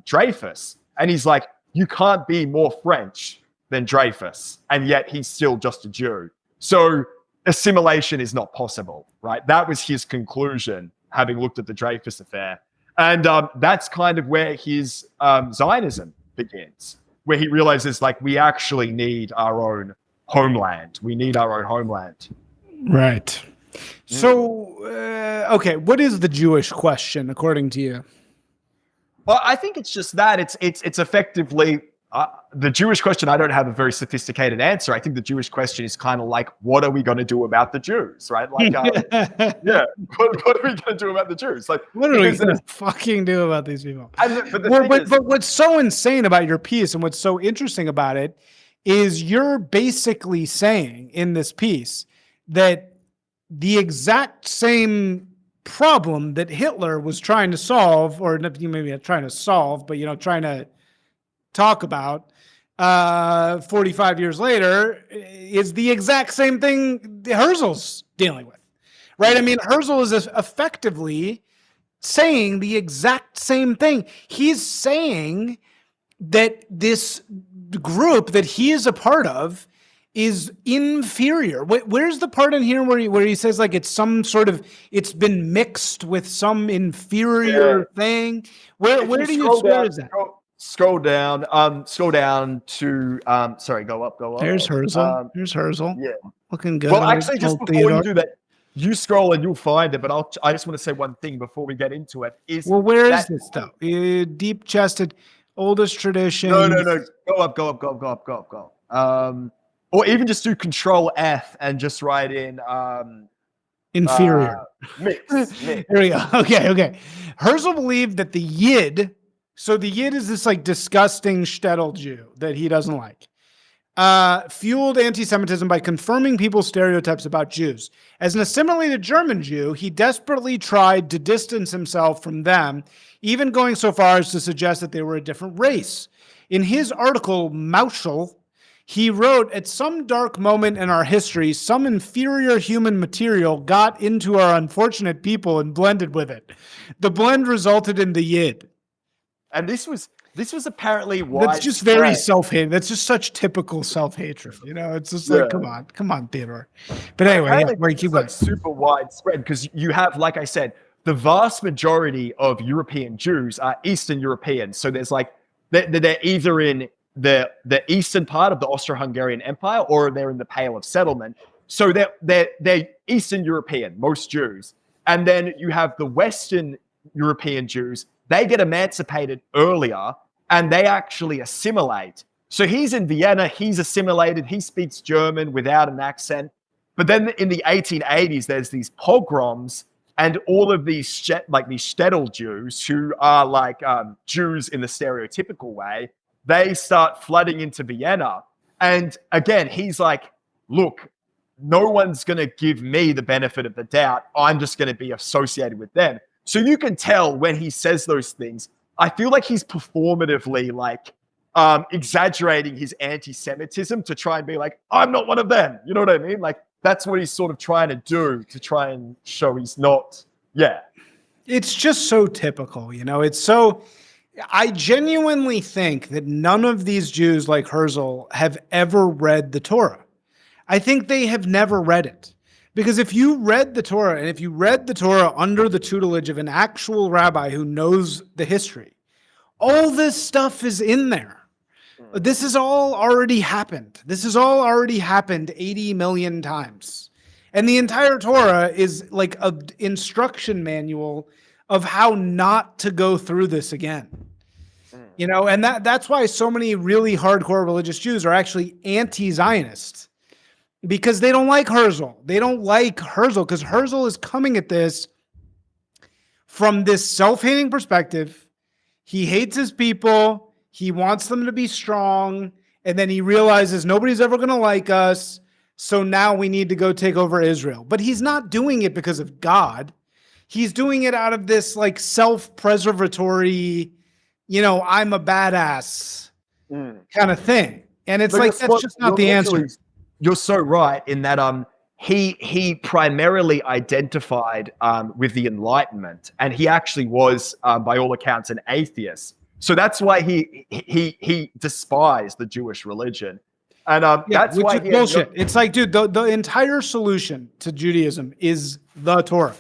Dreyfus, and he's like, you can't be more French than Dreyfus, and yet he's still just a Jew. So assimilation is not possible, right? That was his conclusion, having looked at the Dreyfus affair. And that's kind of where his Zionism begins, where he realizes, like, we actually need our own homeland. We need our own homeland. Right. So, okay, what is the Jewish question, according to you? Well, I think it's just that it's effectively the Jewish question. I don't have a very sophisticated answer. I think the Jewish question is kind of like, what are we going to do about the Jews, right? Like, yeah, what are we going to do about the Jews? Like, what are we going to fucking do about these people? But what's so insane about your piece and what's so interesting about it is you're basically saying in this piece that the exact same problem that Hitler was trying to solve, or maybe not trying to solve, but trying to talk about 45 years later, is the exact same thing Herzl's dealing with, right? I mean, Herzl is effectively saying the exact same thing. He's saying that this group that he is a part of is inferior. Where's the part in here where he says like it's been mixed with some inferior thing? Where do you swear is that? Scroll down. Scroll down to. Sorry, go up. There's Herzl. There's Herzl. Yeah. Looking good. Well, actually, just Old before Theodore. you do that, you scroll and you'll find it. But I just want to say one thing before we get into it. Well, where is that- this though? Deep-chested, oldest tradition. No. Go up. Or even just do Control F and just write in Inferior. mix. Here we go. Okay. Herzl believed that the Yid, so the Yid is this like disgusting shtetl Jew that he doesn't like, fueled anti-Semitism by confirming people's stereotypes about Jews. As an assimilated German Jew, he desperately tried to distance himself from them, even going so far as to suggest that they were a different race. In his article, Mauschel, he wrote, at some dark moment in our history, some inferior human material got into our unfortunate people and blended with it. The blend resulted in the Yid. And this was apparently That's just very widespread. self-hate. That's just such typical self-hatred. You know, it's just like, Yeah. come on, Theodore. But anyway, Apparently wait, this keep is, going. like, super widespread because you have, like I said, the vast majority of European Jews are Eastern European. So there's like they're either in the eastern part of the Austro-Hungarian Empire or they're in the Pale of Settlement. So they're Eastern European, most Jews. And then you have the Western European Jews. They get emancipated earlier and they actually assimilate. So he's in Vienna, he's assimilated, he speaks German without an accent. But then in the 1880s, there's these pogroms and all of these shtetl Jews who are like Jews in the stereotypical way, they start flooding into Vienna. And again, he's like, look, no one's going to give me the benefit of the doubt. I'm just going to be associated with them. So you can tell when he says those things, I feel like he's performatively like exaggerating his anti-Semitism to try and be like, I'm not one of them. You know what I mean? Like that's what he's sort of trying to do to try and show he's not. Yeah. It's just so typical, you know, it's so, I genuinely think that none of these Jews like Herzl have ever read the Torah. I think they have never read it. Because if you read the Torah and if you read the Torah under the tutelage of an actual rabbi who knows the history, all this stuff is in there. This has all already happened. This has all already happened 80 million times. And the entire Torah is like an instruction manual of how not to go through this again. You know, and that's why so many really hardcore religious Jews are actually anti-Zionist. Because they don't like Herzl. They don't like Herzl because Herzl is coming at this from this self-hating perspective. He hates his people. He wants them to be strong. And then he realizes nobody's ever going to like us. So now we need to go take over Israel. But he's not doing it because of God. He's doing it out of this like self-preservatory, you know, I'm a badass kind of thing. And it's like, that's just not the answer. You're so right in that he primarily identified with the Enlightenment, and he actually was, by all accounts, an atheist. So that's why he despised the Jewish religion, and that's why he bullshit. It's like, dude, the entire solution to Judaism is the Torah.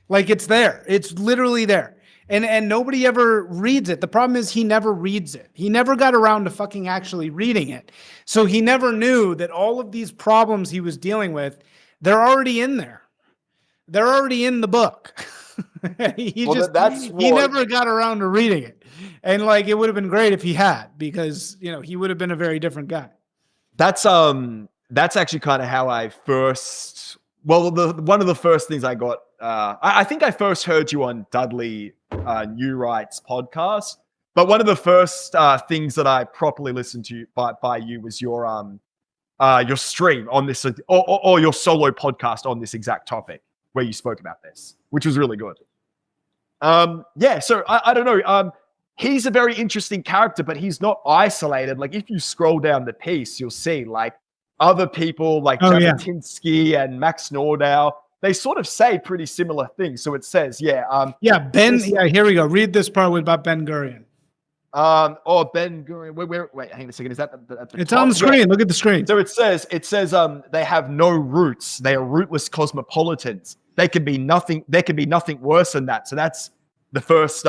Like it's there. It's literally there. And nobody ever reads it. The problem is he never reads it. He never got around to fucking actually reading it. So he never knew that all of these problems he was dealing with, they're already in there. They're already in the book. He never got around to reading it. And like it would have been great if he had, because you know he would have been a very different guy. That's actually kind of how I first. Well, one of the first things I got. I think I first heard you on Dudley New Right's podcast, but one of the first things that I properly listened to by you was your stream on this or your solo podcast on this exact topic where you spoke about this, which was really good. Yeah, so I don't know. He's a very interesting character, but he's not isolated. Like if you scroll down the piece, you'll see like other people like Jabotinsky and Max Nordau. They sort of say pretty similar things. So it says, here we go. Read this part about Ben Gurion. Ben Gurion. Wait, hang on a second. Is that at the It's top? on the screen. Look at the screen. So it says, they have no roots. They are rootless cosmopolitans. There can be nothing worse than that. So that's the first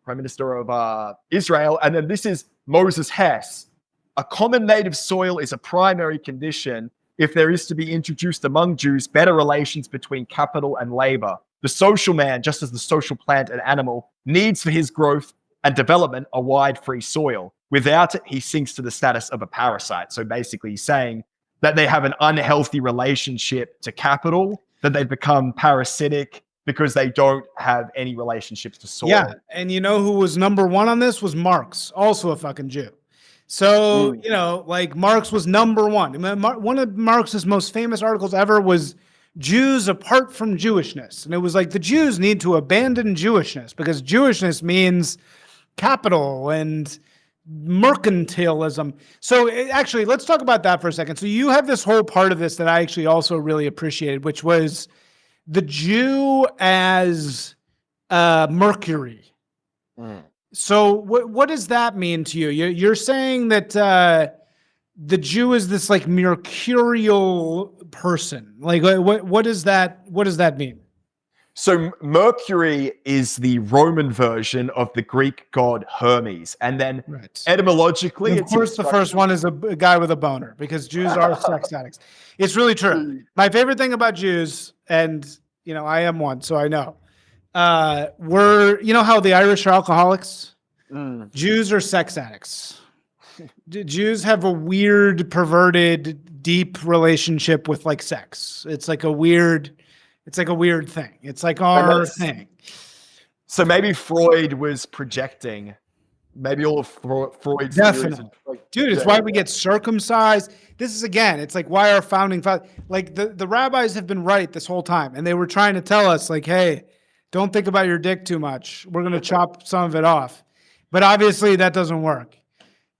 Prime Minister of Israel. And then this is Moses Hess. A common native soil is a primary condition if there is to be introduced among Jews better relations between capital and labor. The social man, just as the social plant and animal, needs for his growth and development a wide free soil. Without it, he sinks to the status of a parasite. So basically he's saying that they have an unhealthy relationship to capital, that they've become parasitic because they don't have any relationships to soil. Yeah, and you know who was number one on this was Marx, also a fucking Jew. So, you know, like Marx was number one. One of Marx's most famous articles ever was Jews apart from Jewishness. And it was like the Jews need to abandon Jewishness because Jewishness means capital and mercantilism. So actually, let's talk about that for a second. So you have this whole part of this that I actually also really appreciated, which was the Jew as Mercury. So what does that mean to you? You're saying that the Jew is this like mercurial person. Like what does that mean? So Mercury is the Roman version of the Greek god Hermes. And then etymologically, and of course, the first one is a guy with a boner because Jews are sex addicts. It's really true. My favorite thing about Jews, and you know, I am one, so I know. You know how the Irish are alcoholics? Jews are sex addicts. Jews have a weird, perverted, deep relationship with like sex. It's like a weird thing. It's like our thing. So maybe Freud was projecting. Maybe all of Freud's definitely, dude. It's why we get circumcised. This is again. It's like why our founding fathers, like the rabbis have been right this whole time, and they were trying to tell us like, hey, don't think about your dick too much. We're gonna chop some of it off, but obviously that doesn't work.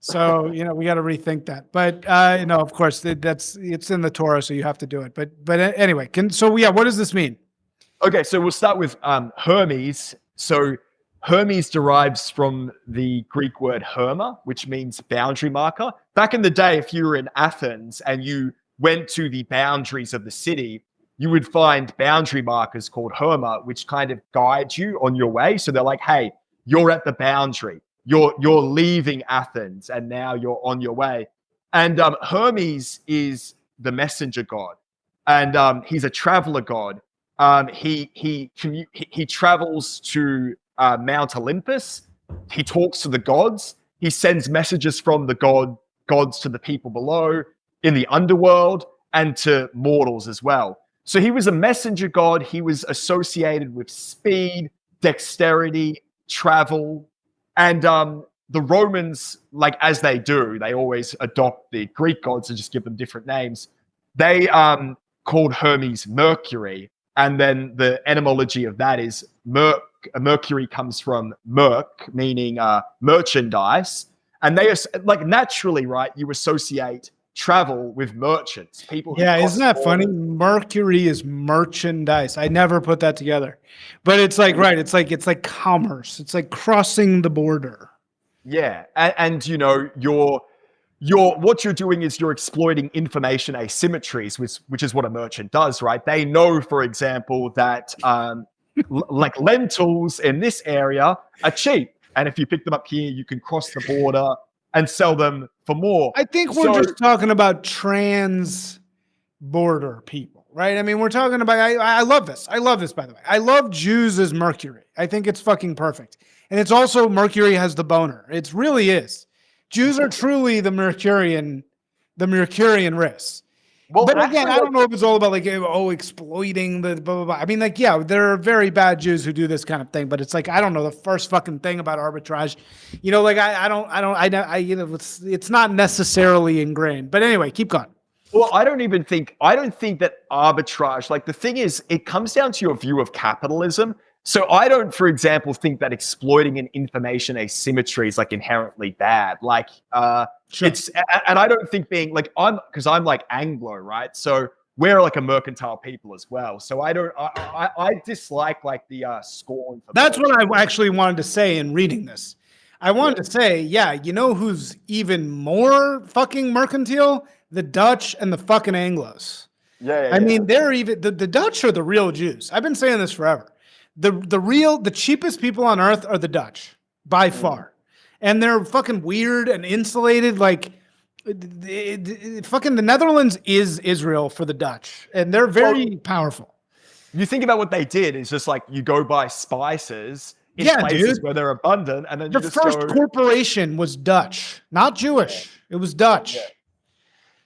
So you know we got to rethink that. But you know, of course, it's in the Torah, so you have to do it. But anyway, what does this mean? Okay, so we'll start with Hermes. So Hermes derives from the Greek word herma, which means boundary marker. Back in the day, if you were in Athens and you went to the boundaries of the city, you would find boundary markers called herma, which kind of guide you on your way. So they're like, hey, you're at the boundary. You're leaving Athens and now you're on your way. And Hermes is the messenger god, and he's a traveler god. He travels to Mount Olympus. He talks to the gods. He sends messages from the gods to the people below in the underworld and to mortals as well. So he was a messenger god. He was associated with speed, dexterity, travel. And the Romans, like as they do, they always adopt the Greek gods and just give them different names. They called Hermes Mercury. And then the etymology of that is Mercury comes from merc, meaning merchandise. And they like naturally, right? You associate travel with merchants, people. Yeah, isn't that funny? Mercury is merchandise. I never put that together, but it's like right. It's like commerce. It's like crossing the border. Yeah, and you know what you're doing is you're exploiting information asymmetries, which is what a merchant does, right? They know, for example, that like lentils in this area are cheap, and if you pick them up here, you can cross the border and sell them for more. I think we're just talking about trans-border people, right? I mean, we're talking about, I love this. I love this, by the way. I love Jews as Mercury. I think it's fucking perfect. And it's also Mercury has the boner. It really is. Jews are truly the Mercurian race. Well, but again, I don't know if it's all about like, exploiting the blah, blah, blah. I mean, like, yeah, there are very bad Jews who do this kind of thing, but it's like, I don't know the first fucking thing about arbitrage, you know, like it's not necessarily ingrained, but anyway, keep going. Well, I don't think that arbitrage, like the thing is, it comes down to your view of capitalism. So I don't, for example, think that exploiting an information asymmetry is like inherently bad. Like, sure. And I don't think being like, because I'm like Anglo, right? So we're like a mercantile people as well. So I dislike like the scorn. That's what I actually wanted to say in reading this. I wanted to say, yeah, you know who's even more fucking mercantile? The Dutch and the fucking Anglos. Yeah. I mean, they're even, the Dutch are the real Jews. I've been saying this forever. The cheapest people on earth are the Dutch. by far. And they're fucking weird and insulated. Like, fucking the Netherlands is Israel for the Dutch, and they're very powerful. You think about what they did is just like you go buy spices in places where they're abundant, and then the first corporation was Dutch, not Jewish. It was Dutch.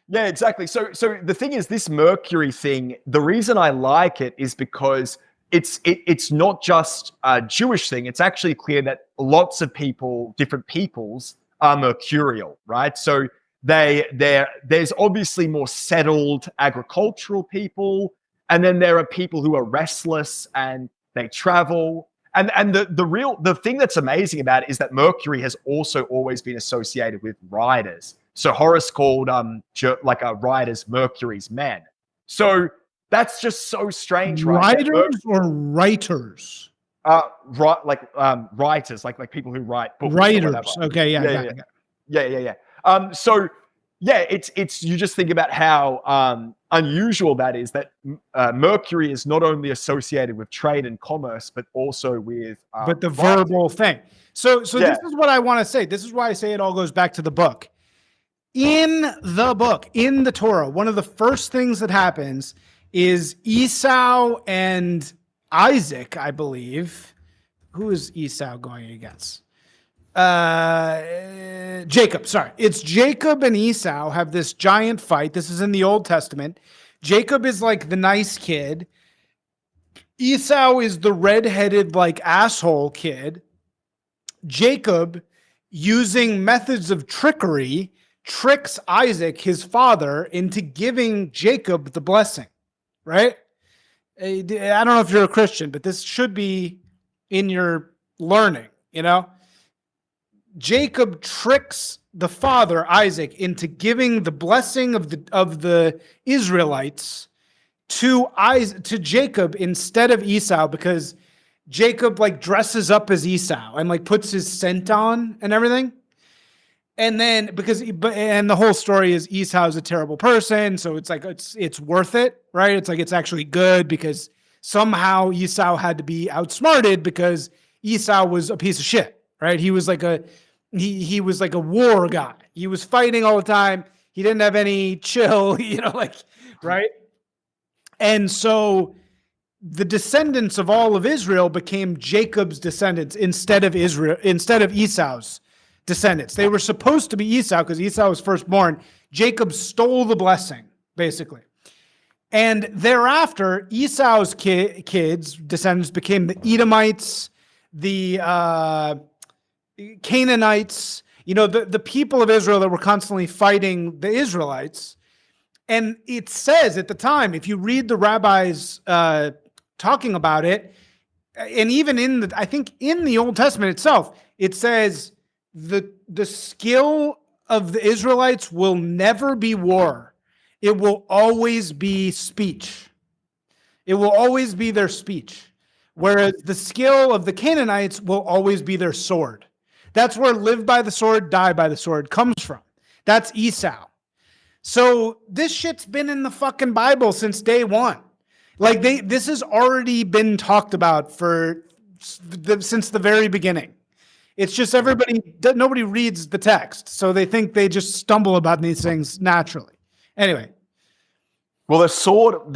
Yeah, exactly. So the thing is, this Mercury thing, the reason I like it is because it's not just a Jewish thing. It's actually clear that lots of people, different peoples, are mercurial, right? So there's obviously more settled agricultural people, and then there are people who are restless and they travel. And the thing that's amazing about it is that Mercury has also always been associated with riders. So Horace called like a riders Mercury's men. So that's just so strange, right? Riders or writers? Writers, like people who write books. Writers. Okay, yeah. So yeah, it's you just think about how unusual that is, that Mercury is not only associated with trade and commerce, but also with but the verbal thing. So this is what I want to say. This is why I say it all goes back to the book. In the book, in the Torah, one of the first things that happens is Esau and Isaac, I believe. Who is Esau going against? Jacob, sorry. It's Jacob and Esau have this giant fight. This is in the Old Testament. Jacob is like the nice kid. Esau is the redheaded, like, asshole kid. Jacob, using methods of trickery, tricks Isaac, his father, into giving Jacob the blessing, right? I don't know if you're a Christian, but this should be in your learning, you know? Jacob tricks the father, Isaac, into giving the blessing of the Israelites to Jacob instead of Esau, because Jacob like dresses up as Esau and like puts his scent on and everything. And then and the whole story is Esau is a terrible person, so it's like it's worth it, right? It's like it's actually good because somehow Esau had to be outsmarted because Esau was a piece of shit, right? He was like he was like a war guy. He was fighting all the time. He didn't have any chill, right? And so the descendants of all of Israel became Jacob's descendants instead of Esau's descendants. They were supposed to be Esau because Esau was firstborn. Jacob stole the blessing, basically. And thereafter, Esau's kids, descendants, became the Edomites, the Canaanites, the people of Israel that were constantly fighting the Israelites. And it says at the time, if you read the rabbis talking about it, and even I think in the Old Testament itself, it says the skill of the Israelites will never be war. It will always be speech. It will always be their speech. Whereas the skill of the Canaanites will always be their sword. That's where live by the sword, die by the sword comes from. That's Esau. So this shit's been in the fucking Bible since day one. Like this has already been talked about since the very beginning. It's just nobody reads the text, so they think they just stumble about these things naturally. Anyway. Well, the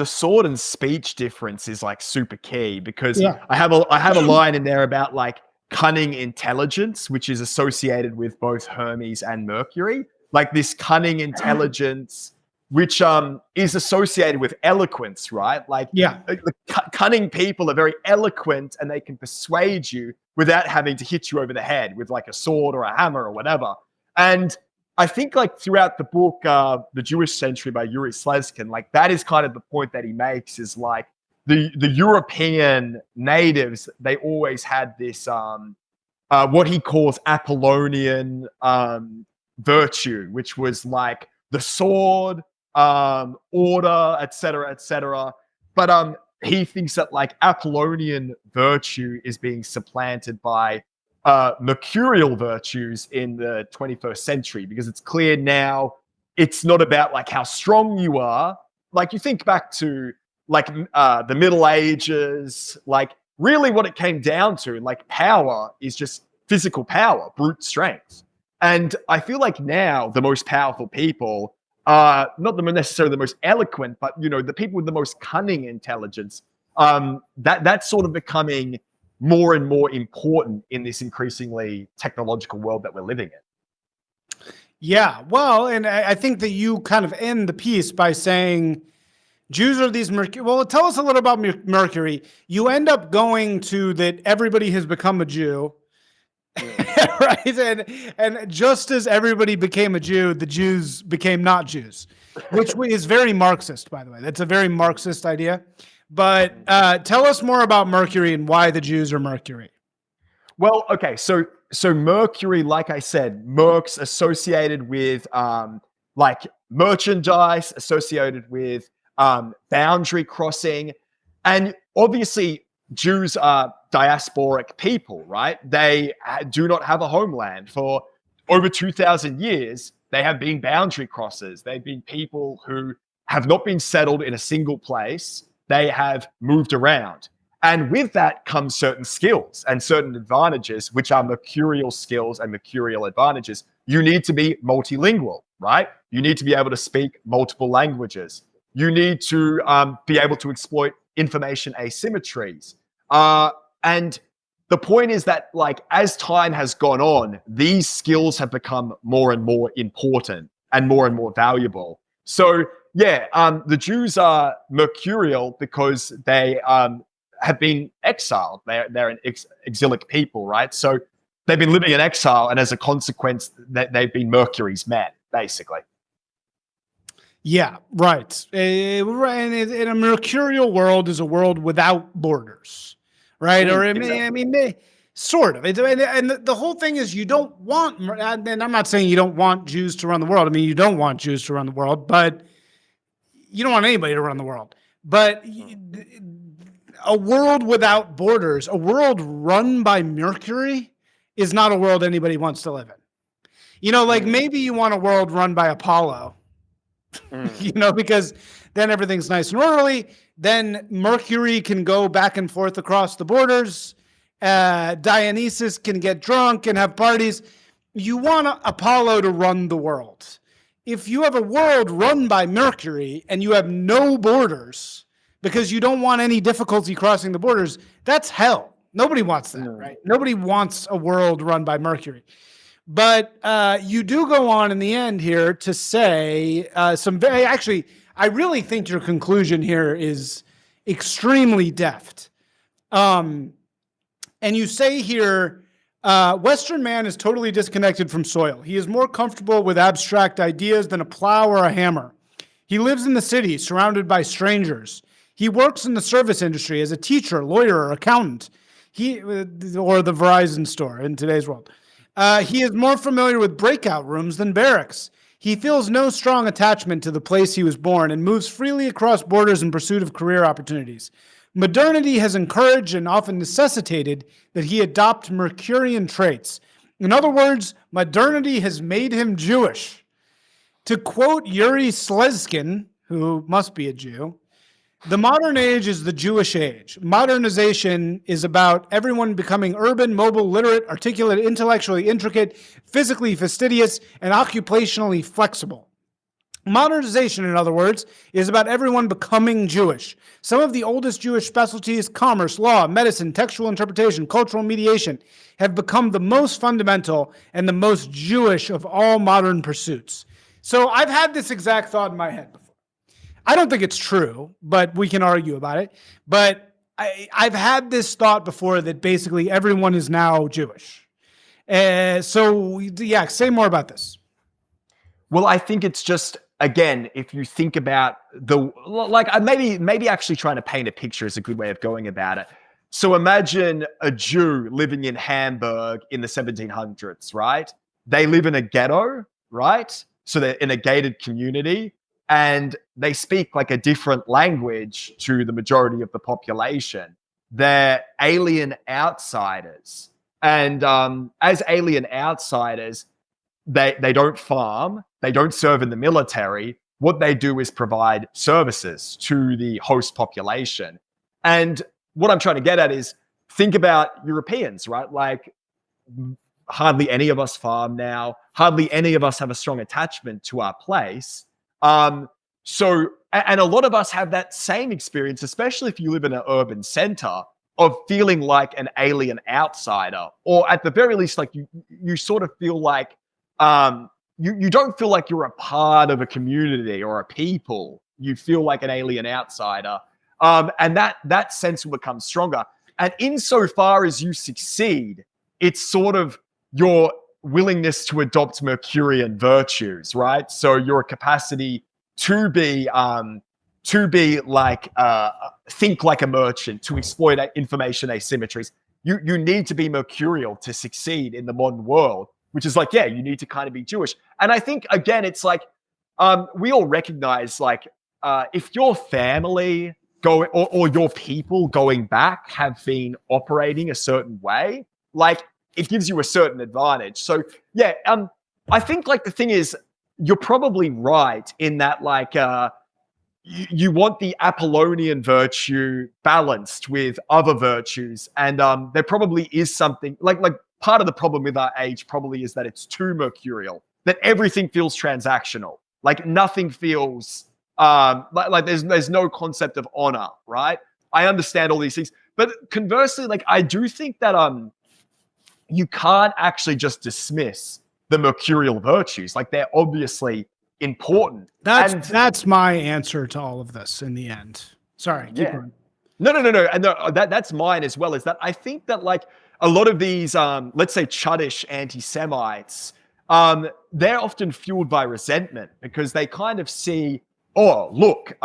sword and speech difference is like super key because I have a line in there about like cunning intelligence, which is associated with both Hermes and Mercury. Like this cunning intelligence, which is associated with eloquence, right? Like cunning people are very eloquent and they can persuade you without having to hit you over the head with like a sword or a hammer or whatever. And I think like throughout the book, The Jewish Century by Yuri Slezkin, like that is kind of the point that he makes is like the European natives, they always had this, what he calls Apollonian virtue, which was like the sword, order, etc., etc. But he thinks that like Apollonian virtue is being supplanted by mercurial virtues in the 21st century, because it's clear now it's not about like how strong you are. Like you think back to like the Middle Ages, like really what it came down to, like power is just physical power, brute strength. And I feel like now the most powerful people are not necessarily the most eloquent, but the people with the most cunning intelligence. That's sort of becoming more and more important in this increasingly technological world that we're living in. Yeah, well, and I think that you kind of end the piece by saying Jews are these Mercury. Well, tell us a little about Mercury. You end up going to that everybody has become a Jew. Right, and just as everybody became a Jew, the Jews became not Jews, which is very Marxist, by the way. That's a very Marxist idea. But tell us more about Mercury and why the Jews are Mercury. Well, okay, so Mercury, like I said, Mercs associated with like merchandise, associated with boundary crossing, and obviously Jews are diasporic people, right? They do not have a homeland. For over 2,000 years, they have been boundary crossers. They've been people who have not been settled in a single place. They have moved around. And with that comes certain skills and certain advantages, which are mercurial skills and mercurial advantages. You need to be multilingual, right? You need to be able to speak multiple languages. You need to be able to exploit information asymmetries. And the point is that, like, as time has gone on, these skills have become more and more important and more valuable. So, yeah, the Jews are mercurial because they have been exiled. They're an exilic people, right? So they've been living in exile, and as a consequence, they've been Mercury's men, basically. Yeah, right. In a mercurial world is a world without borders, right? Or sort of. And the whole thing is you don't want, and I'm not saying you don't want Jews to run the world. I mean, you don't want Jews to run the world, but you don't want anybody to run the world. But a world without borders, a world run by Mercury is not a world anybody wants to live in. Like maybe you want a world run by Apollo, because then everything's nice and orderly. Then Mercury can go back and forth across the borders. Dionysus can get drunk and have parties. You want Apollo to run the world. If you have a world run by Mercury and you have no borders because you don't want any difficulty crossing the borders, that's hell. Nobody wants that, right? Nobody wants a world run by Mercury. But you do go on in the end here to say I really think your conclusion here is extremely deft. And you say here, Western man is totally disconnected from soil. He is more comfortable with abstract ideas than a plow or a hammer. He lives in the city, surrounded by strangers. He works in the service industry as a teacher, lawyer, or accountant. Or the Verizon store in today's world. He is more familiar with breakout rooms than barracks. He feels no strong attachment to the place he was born and moves freely across borders in pursuit of career opportunities. Modernity has encouraged and often necessitated that he adopt Mercurian traits. In other words, modernity has made him Jewish. To quote Yuri Slezkin, who must be a Jew, the modern age is the Jewish age. Modernization is about everyone becoming urban, mobile, literate, articulate, intellectually intricate, physically fastidious, and occupationally flexible. Modernization, in other words, is about everyone becoming Jewish. Some of the oldest Jewish specialties, commerce, law, medicine, textual interpretation, cultural mediation, have become the most fundamental and the most Jewish of all modern pursuits. So I've had this exact thought in my head before. I don't think it's true, but we can argue about it. But I've had this thought before that basically everyone is now Jewish. So yeah, say more about this. Well, I think it's just, again, if you think about maybe actually trying to paint a picture is a good way of going about it. So imagine a Jew living in Hamburg in the 1700s, right? They live in a ghetto, right? So they're in a gated community. And they speak like a different language to the majority of the population. They're alien outsiders. And as alien outsiders, they don't farm, they don't serve in the military. What they do is provide services to the host population. And what I'm trying to get at is think about Europeans, right? Like hardly any of us farm now. Hardly any of us have a strong attachment to our place. So, and a lot of us have that same experience, especially if you live in an urban center, of feeling like an alien outsider, or at the very least, like you sort of feel like you don't feel like you're a part of a community or a people. You feel like an alien outsider, and that sense will become stronger. And insofar as you succeed, it's sort of your willingness to adopt Mercurian virtues, right? So your capacity to be like think like a merchant, to exploit information asymmetries. You need to be mercurial to succeed in the modern world, which is like, yeah, you need to kind of be Jewish. And I think again, it's like we all recognize like if your family or your people going back have been operating a certain way, like it gives you a certain advantage. So yeah, I think like the thing is, you're probably right in that like you want the Apollonian virtue balanced with other virtues, and there probably is something like part of the problem with our age probably is that it's too mercurial, that everything feels transactional, like nothing feels like there's no concept of honor, right? I understand all these things, but conversely, like I do think that you can't actually just dismiss the mercurial virtues. Like they're obviously important. That's my answer to all of this in the end. Sorry. Keep going. No. And that's mine as well, is that I think that like a lot of these, let's say chuddish anti-Semites, they're often fueled by resentment because they kind of see, oh, look,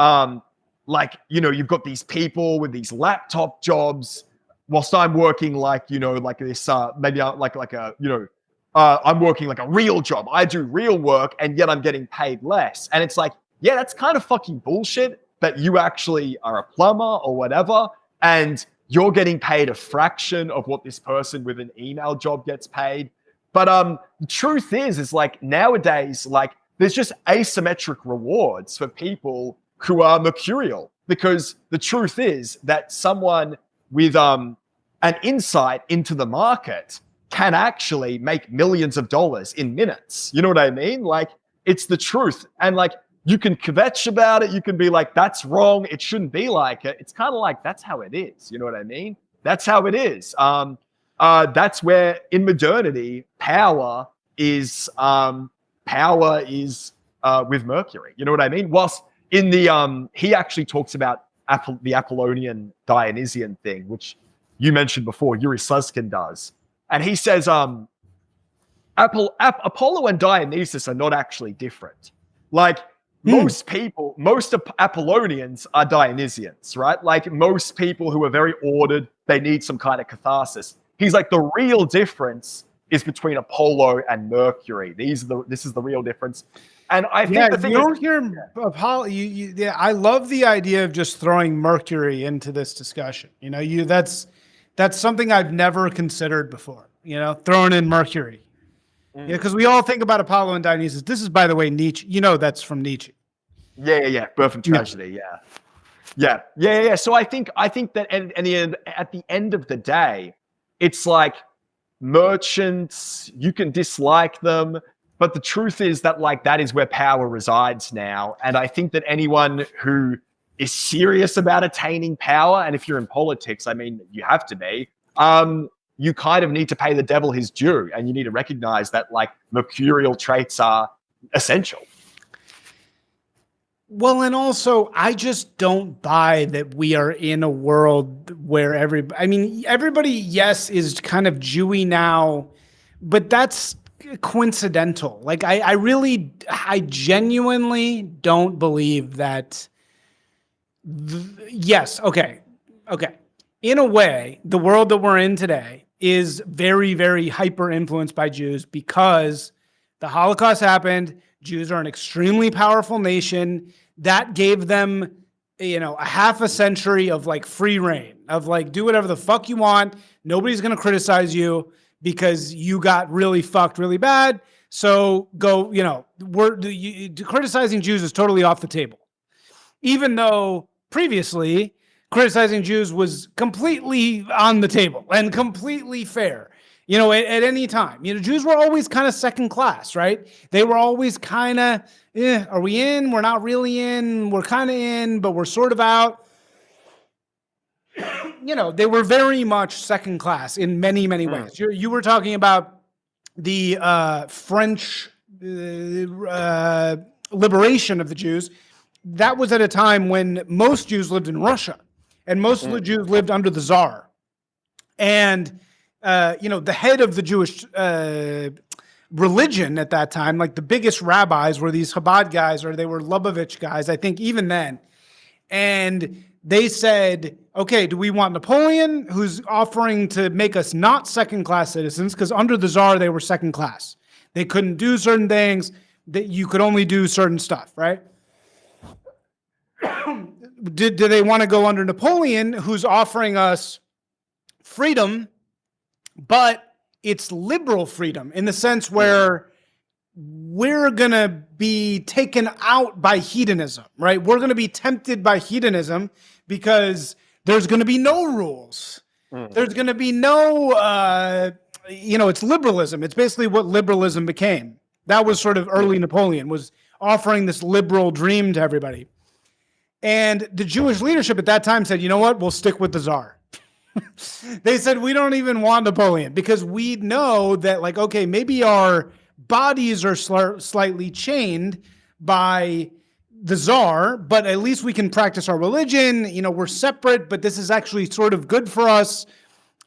like, you know, you've got these people with these laptop jobs whilst I'm working like, you know, like this, maybe like a, you know, I'm working like a real job. I do real work and yet I'm getting paid less. And it's like, yeah, that's kind of fucking bullshit that you actually are a plumber or whatever. And you're getting paid a fraction of what this person with an email job gets paid. But the truth is like nowadays, like there's just asymmetric rewards for people who are mercurial, because the truth is that someone with an insight into the market can actually make millions of dollars in minutes. You know what I mean? Like it's the truth. And like you can kvetch about it. You can be like, that's wrong. It shouldn't be like it. It's kind of like, that's how it is. You know what I mean? That's how it is. That's where in modernity, power is with Mercury. You know what I mean? Whilst in the, he actually talks about the Apollonian Dionysian thing, which you mentioned before, Yuri Slezkin does. And he says, Apollo and Dionysus are not actually different. Like most Apollonians are Dionysians, right? Like most people who are very ordered, they need some kind of catharsis. He's like, the real difference is between Apollo and Mercury. This is the real difference. And I think the thing you don't hear Apollo. I love the idea of just throwing Mercury into this discussion. You know, that's something I've never considered before, you know, throwing in Mercury. Yeah, because we all think about Apollo and Dionysus. This is, by the way, Nietzsche. You know, that's from Nietzsche. Yeah. Birth and Tragedy. Yeah. So I think that at the end of the day, it's like merchants, you can dislike them, but the truth is that like that is where power resides now. And I think that anyone who is serious about attaining power, and if you're in politics, I mean, you have to be, you kind of need to pay the devil his due, and you need to recognize that like mercurial traits are essential. Well, and also, I just don't buy that we are in a world where everybody, yes, is kind of Jewy now, but that's coincidental. Like, I genuinely don't believe that. Yes. Okay. In a way, the world that we're in today is very, very hyper influenced by Jews because the Holocaust happened. Jews are an extremely powerful nation that gave them, you know, a half a century of like free reign of like, do whatever the fuck you want. Nobody's going to criticize you because you got really fucked really bad. So go, you know, criticizing Jews is totally off the table. Even though previously criticizing Jews was completely on the table and completely fair. at any time. Jews were always kind of second class, right? They were always kind of, are we in? We're not really in. We're kind of in, but we're sort of out. They were very much second class in many, many ways. You were talking about the French liberation of the Jews. That was at a time when most Jews lived in Russia, and most of the Jews lived under the Tsar. And the head of the Jewish religion at that time, like the biggest rabbis, were these Chabad guys, or they were Lubavitch guys, I think, even then. And they said, okay, do we want Napoleon, who's offering to make us not second-class citizens? Because under the Tsar, they were second class. They couldn't do certain things. That you could only do certain stuff, right? Do they want to go under Napoleon, who's offering us freedom, but it's liberal freedom in the sense where we're going to be taken out by hedonism, right? We're going to be tempted by hedonism because there's going to be no rules. There's going to be no, it's liberalism. It's basically what liberalism became. That was sort of early Napoleon, was offering this liberal dream to everybody. And the Jewish leadership at that time said, you know what? We'll stick with the Tsar. They said, we don't even want Napoleon because we know that, like, okay, maybe our bodies are slightly chained by the Tsar, but at least we can practice our religion. We're separate, but this is actually sort of good for us.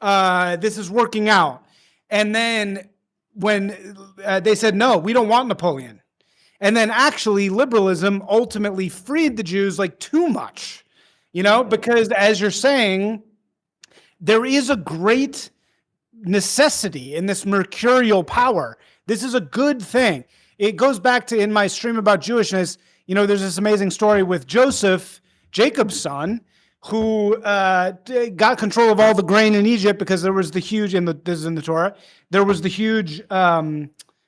This is working out. And then when they said, no, we don't want Napoleon. And then actually liberalism ultimately freed the Jews like too much, because as you're saying, there is a great necessity in this mercurial power. This is a good thing. It goes back to in my stream about Jewishness, there's this amazing story with Joseph, Jacob's son, who got control of all the grain in Egypt because there was the huge, this is in the Torah, there was the huge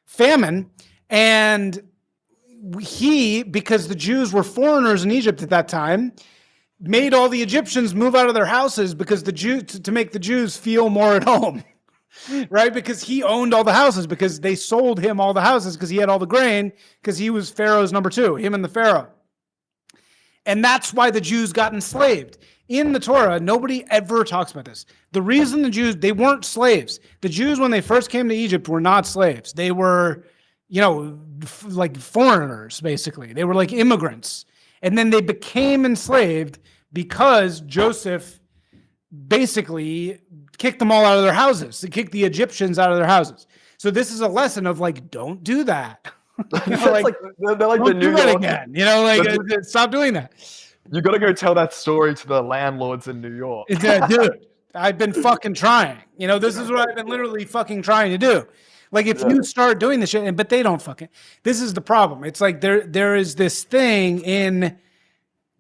famine. And because the Jews were foreigners in Egypt at that time, made all the Egyptians move out of their houses because the Jews, to make the Jews feel more at home, right? Because he owned all the houses, because they sold him all the houses because he had all the grain, because he was Pharaoh's number two, him and the Pharaoh. And that's why the Jews got enslaved. In the Torah, nobody ever talks about this. The reason the Jews, they weren't slaves. The Jews, when they first came to Egypt, were not slaves. They were, like foreigners, basically. They were like immigrants. And then they became enslaved because Joseph basically kicked them all out of their houses. He kicked the Egyptians out of their houses. So this is a lesson of like, don't do that. They're like the New York again. Stop doing that. You got to go tell that story to the landlords in New York. Dude, I've been fucking trying. This is what I've been literally fucking trying to do. Like if you start doing this shit, but they don't fucking. This is the problem. It's like there is this thing in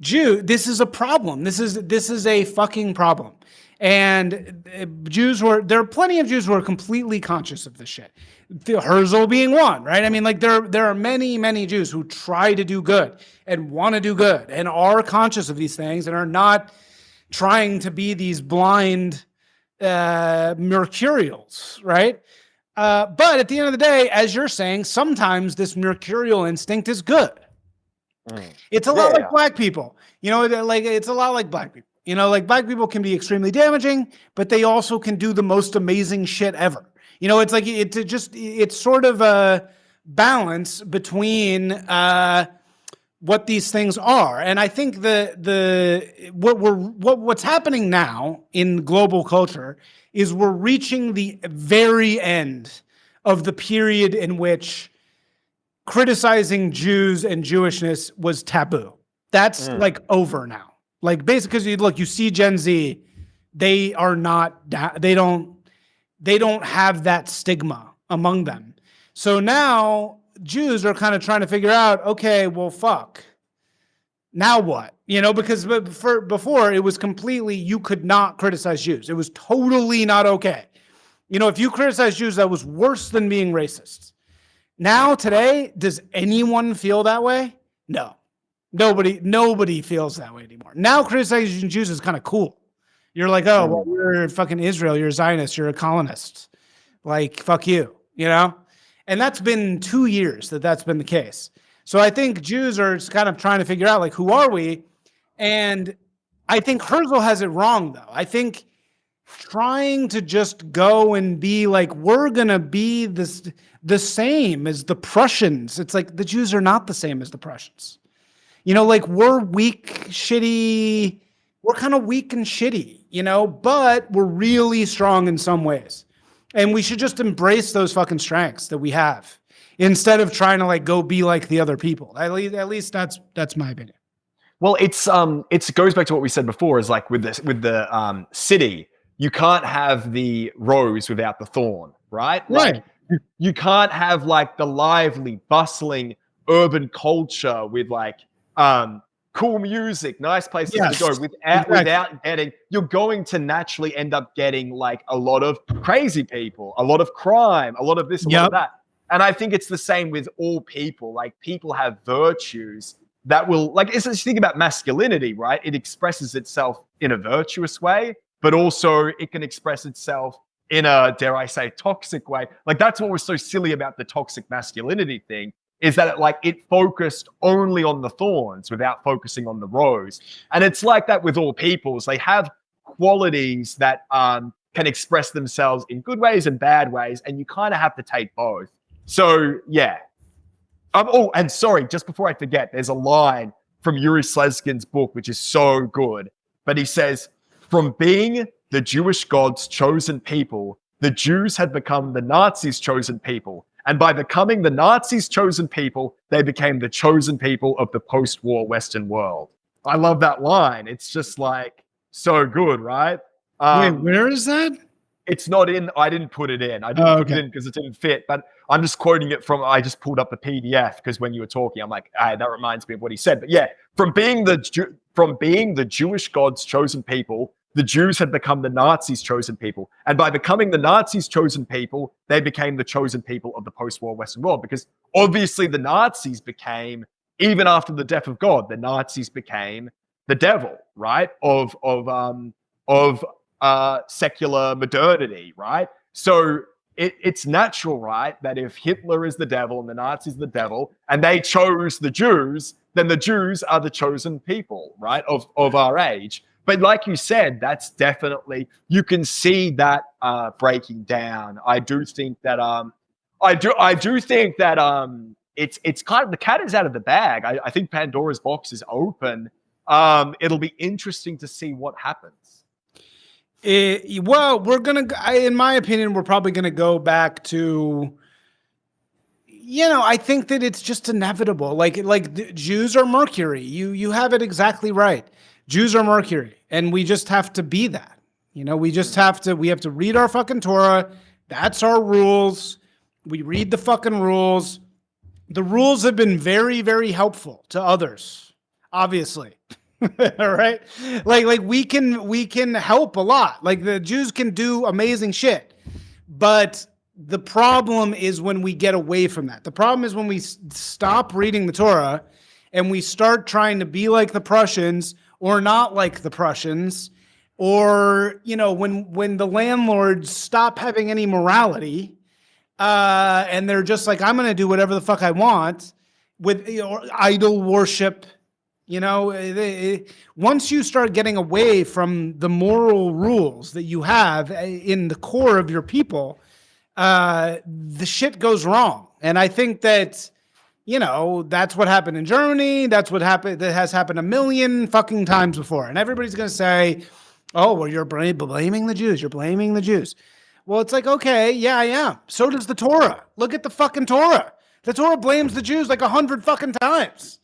Jew. This is a problem. This is a fucking problem. And there are plenty of Jews who are completely conscious of this shit. Herzl being one, right? I mean, like there are many, many Jews who try to do good and want to do good and are conscious of these things and are not trying to be these blind mercurials, right? But at the end of the day, as you're saying, sometimes this mercurial instinct is good. It's a lot like black people. It's a lot like black people. Like black people can be extremely damaging, but they also can do the most amazing shit ever. It's like it's sort of a balance between what these things are. And I think what's happening now in global culture is we're reaching the very end of the period in which criticizing Jews and Jewishness was taboo. That's like over now. Like basically, because you see Gen Z, they are not, they don't have that stigma among them. So now Jews are kind of trying to figure out, okay, well, fuck. Now what? Because before it was completely, you could not criticize Jews. It was totally not okay. If you criticize Jews, that was worse than being racist. Now, today, does anyone feel that way? No. Nobody feels that way anymore. Now criticizing Jews is kind of cool. You're like, oh, well, you're fucking Israel. You're a Zionist. You're a colonist. Like, fuck you, And that's been 2 years that's been the case. So I think Jews are just kind of trying to figure out, like, who are we? And I think Herzl has it wrong, though. I think trying to just go and be like, we're going to be the same as the Prussians. It's like the Jews are not the same as the Prussians. Like, we're weak, shitty. We're kind of weak and shitty, but we're really strong in some ways. And we should just embrace those fucking strengths that we have instead of trying to like go be like the other people. At least that's my opinion. Well, it goes back to what we said before, is like with the city, you can't have the rose without the thorn, right? Right. Like, you can't have like the lively, bustling urban culture with like cool music, nice places to go without getting, you're going to naturally end up getting like a lot of crazy people, a lot of crime, a lot of this, a lot of that. And I think it's the same with all people. Like, people have virtues that will, like, it's just think about masculinity, right? It expresses itself in a virtuous way, but also it can express itself in a, dare I say, toxic way. Like, that's what was so silly about the toxic masculinity thing, is that it focused only on the thorns without focusing on the rose. And it's like that with all peoples. They have qualities that can express themselves in good ways and bad ways, and you kind of have to take both. So, yeah. Oh, and sorry, just before I forget, there's a line from Yuri Slezkin's book, which is so good. But he says, from being the Jewish God's chosen people, the Jews had become the Nazis' chosen people. And by becoming the Nazis' chosen people, they became the chosen people of the post-war Western world. I love that line. It's just like so good, right? Wait, where is that? It's not in. I didn't put it in. I didn't put it in because it didn't fit. But I'm just quoting it from. I just pulled up the PDF because when you were talking, I'm like, that reminds me of what he said. But yeah, from being the Jewish God's chosen people, the Jews had become the Nazis' chosen people. And by becoming the Nazis' chosen people, they became the chosen people of the post-war Western world. Because obviously the Nazis became, even after the death of God, the Nazis became the devil, right? Of secular modernity, right? So it's natural, right, that if Hitler is the devil and the Nazis the devil, and they chose the Jews, then the Jews are the chosen people, right, of our age. But like you said, that's definitely, you can see that breaking down. I do think that it's kind of, the cat is out of the bag. I think Pandora's box is open. It'll be interesting to see what happens. Well, in my opinion, we're probably gonna go back to, I think that it's just inevitable. Like the Jews are Mercury. You have it exactly right. Jews are Mercury, and we just have to be that. We have to read our fucking Torah. That's our rules. We read the fucking rules. The rules have been very, very helpful to others, obviously. All right. Like we can help a lot. Like, the Jews can do amazing shit, but the problem is when we get away from that. The problem is when we stop reading the Torah and we start trying to be like the Prussians or not like the Prussians, or, when the landlords stop having any morality, and they're just like, I'm going to do whatever the fuck I want with idol worship. Once you start getting away from the moral rules that you have in the core of your people, the shit goes wrong. And I think that, that's what happened in Germany. That's what happened. That has happened a million fucking times before. And everybody's going to say, oh, well, you're blaming the Jews. You're blaming the Jews. Well, it's like, okay, yeah, I am. So does the Torah. Look at the fucking Torah. The Torah blames the Jews like 100 fucking times.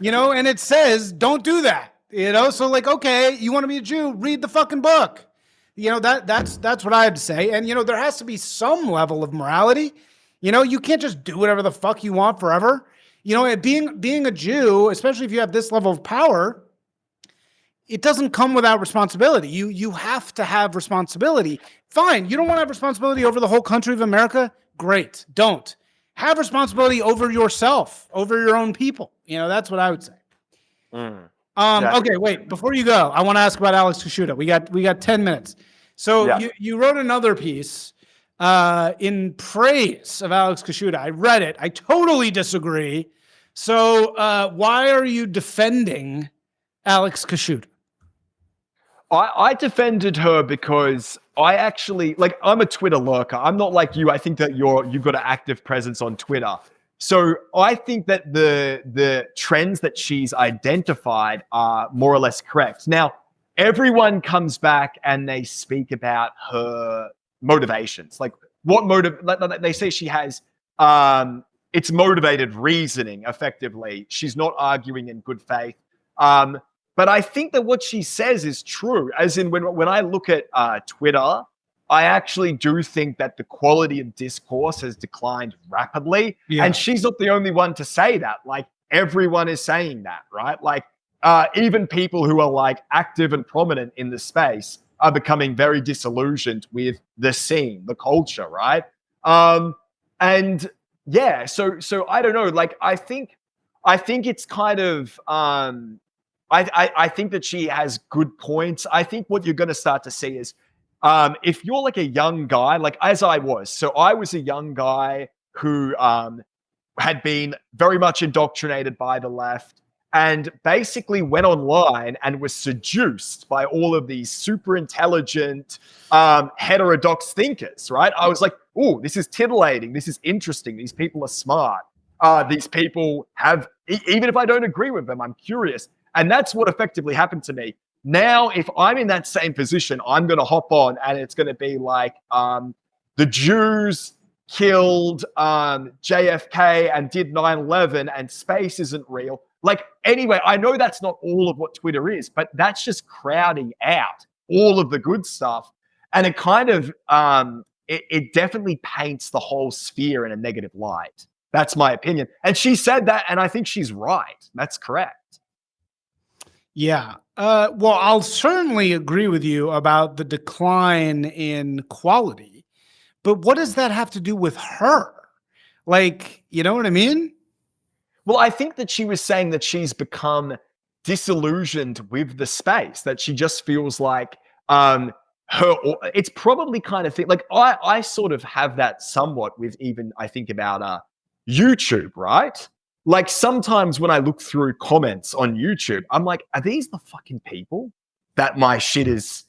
And it says, don't do that, so like, okay, you want to be a Jew, read the fucking book. That's what I have to say. And, there has to be some level of morality. You can't just do whatever the fuck you want forever. Being a Jew, especially if you have this level of power, it doesn't come without responsibility. You have to have responsibility. Fine. You don't want to have responsibility over the whole country of America? Great. Don't. Have responsibility over yourself, over your own people. That's what I would say. Okay, wait. Before you go, I want to ask about Alex Kashuta. We got 10 minutes. So you wrote another piece in praise of Alex Kashuta. I read it. I totally disagree. So why are you defending Alex Kashuta? I defended her because I actually, like, I'm a Twitter lurker. I'm not like you. I think that you've got an active presence on Twitter. So I think that the trends that she's identified are more or less correct. Now, everyone comes back and they speak about her motivations. Like, they say she has it's motivated reasoning, effectively. She's not arguing in good faith. But I think that what she says is true. As in, when I look at Twitter, I actually do think that the quality of discourse has declined rapidly. Yeah. And she's not the only one to say that. Like, everyone is saying that, right? Like, even people who are like active and prominent in the space are becoming very disillusioned with the scene, the culture, right? And yeah, so I don't know. Like, I think it's kind of I think that she has good points. I think what you're going to start to see is if you're like a young guy, like as I was. So I was a young guy who had been very much indoctrinated by the left and basically went online and was seduced by all of these super intelligent, heterodox thinkers, right? I was like, oh, this is titillating. This is interesting. These people are smart. These people have, even if I don't agree with them, I'm curious. And that's what effectively happened to me. Now, if I'm in that same position, I'm going to hop on and it's going to be like the Jews killed JFK and did 9/11 and space isn't real. Like, anyway, I know that's not all of what Twitter is, but that's just crowding out all of the good stuff. And it kind of, it definitely paints the whole sphere in a negative light. That's my opinion. And she said that, and I think she's right. That's correct. Yeah. Well, I'll certainly agree with you about the decline in quality, but what does that have to do with her? Like, you know what I mean? Well, I think that she was saying that she's become disillusioned with the space, that she just feels like it's probably kind of thing. Like, I sort of have that somewhat with even, I think about YouTube, right? Like, sometimes when I look through comments on YouTube, I'm like, are these the fucking people that my shit is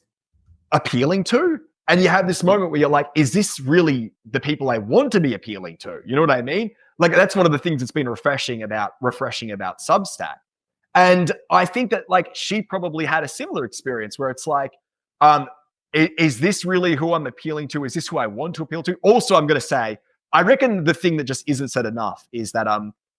appealing to? And you have this moment where you're like, is this really the people I want to be appealing to? You know what I mean? Like, that's one of the things that's been refreshing about Substack. And I think that, like, she probably had a similar experience where it's like, is this really who I'm appealing to? Is this who I want to appeal to? Also, I'm going to say, I reckon the thing that just isn't said enough is that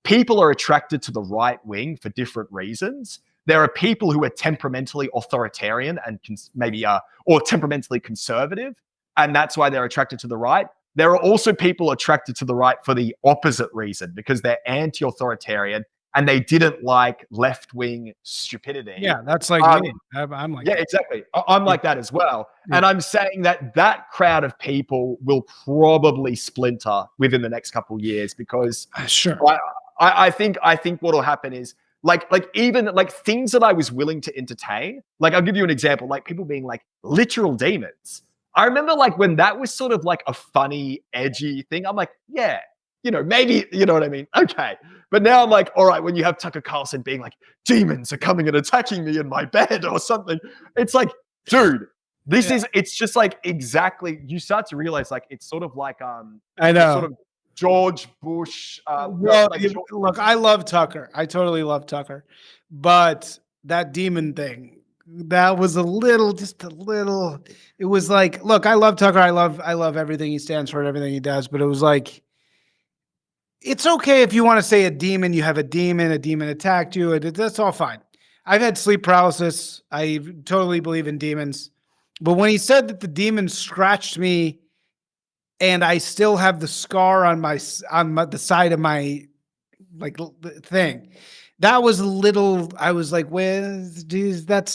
people are attracted to the right wing for different reasons. There are people who are temperamentally authoritarian and maybe or temperamentally conservative, and that's why they're attracted to the right. There are also people attracted to the right for the opposite reason, because they're anti-authoritarian and they didn't like left-wing stupidity. Yeah, that's like me. I'm like, yeah, exactly. I'm like that as well. Yeah. And I'm saying that crowd of people will probably splinter within the next couple of years, because sure. I think what will happen is like even like things that I was willing to entertain. Like, I'll give you an example, like people being like literal demons. I remember like when that was sort of like a funny, edgy thing. I'm like, yeah, maybe, you know what I mean? Okay. But now I'm like, all right, when you have Tucker Carlson being like, demons are coming and attacking me in my bed or something, it's like, dude, it's just like exactly, you start to realize like, it's sort of like, I know. Sort of George Bush. Look, I love Tucker. I totally love Tucker. But that demon thing, that was just a little, it was like, look, I love Tucker. I love everything he stands for and everything he does. But it was like, it's okay if you want to say a demon attacked you. That's all fine. I've had sleep paralysis. I totally believe in demons. But when he said that the demon scratched me and I still have the scar on the side of my like thing, that was a little, I was like, well, dude, that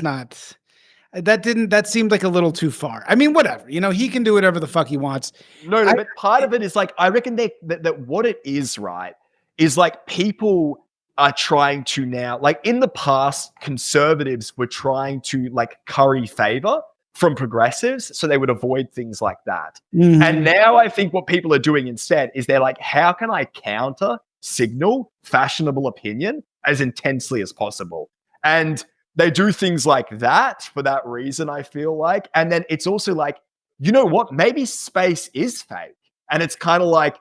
seemed like a little too far. I mean, whatever, he can do whatever the fuck he wants. No, but part of it is like, I reckon that what it is, right, is like people are trying to now, like in the past, conservatives were trying to like curry favor from progressives, so they would avoid things like that. Mhm. And now I think what people are doing instead is they're like, how can I counter signal fashionable opinion as intensely as possible? And they do things like that for that reason, I feel like. And then it's also like, you know what? Maybe space is fake. And it's kind of like,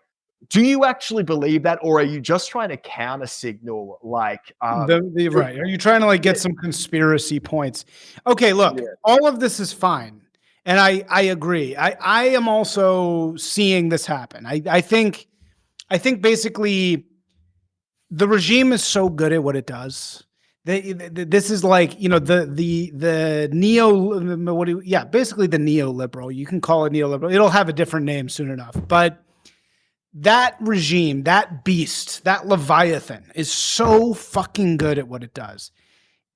do you actually believe that? Or are you just trying to counter signal like Right. Are you trying to like get some conspiracy points? Okay, look, all of this is fine. And I agree. I am also seeing this happen. I think basically the regime is so good at what it does. This is like, you know, the basically the neoliberal. You can call it neoliberal. It'll have a different name soon enough. But that regime, that beast, that Leviathan is so fucking good at what it does.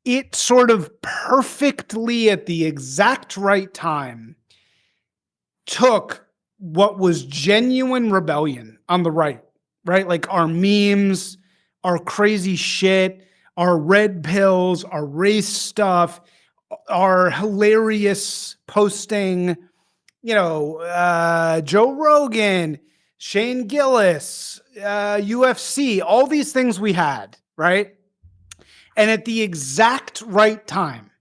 It sort of perfectly at the exact right time took what was genuine rebellion on the right? Like our memes, our crazy shit, our red pills, our race stuff, our hilarious posting, you know, Joe Rogan, Shane Gillis, UFC, all these things we had, right? And at the exact right time,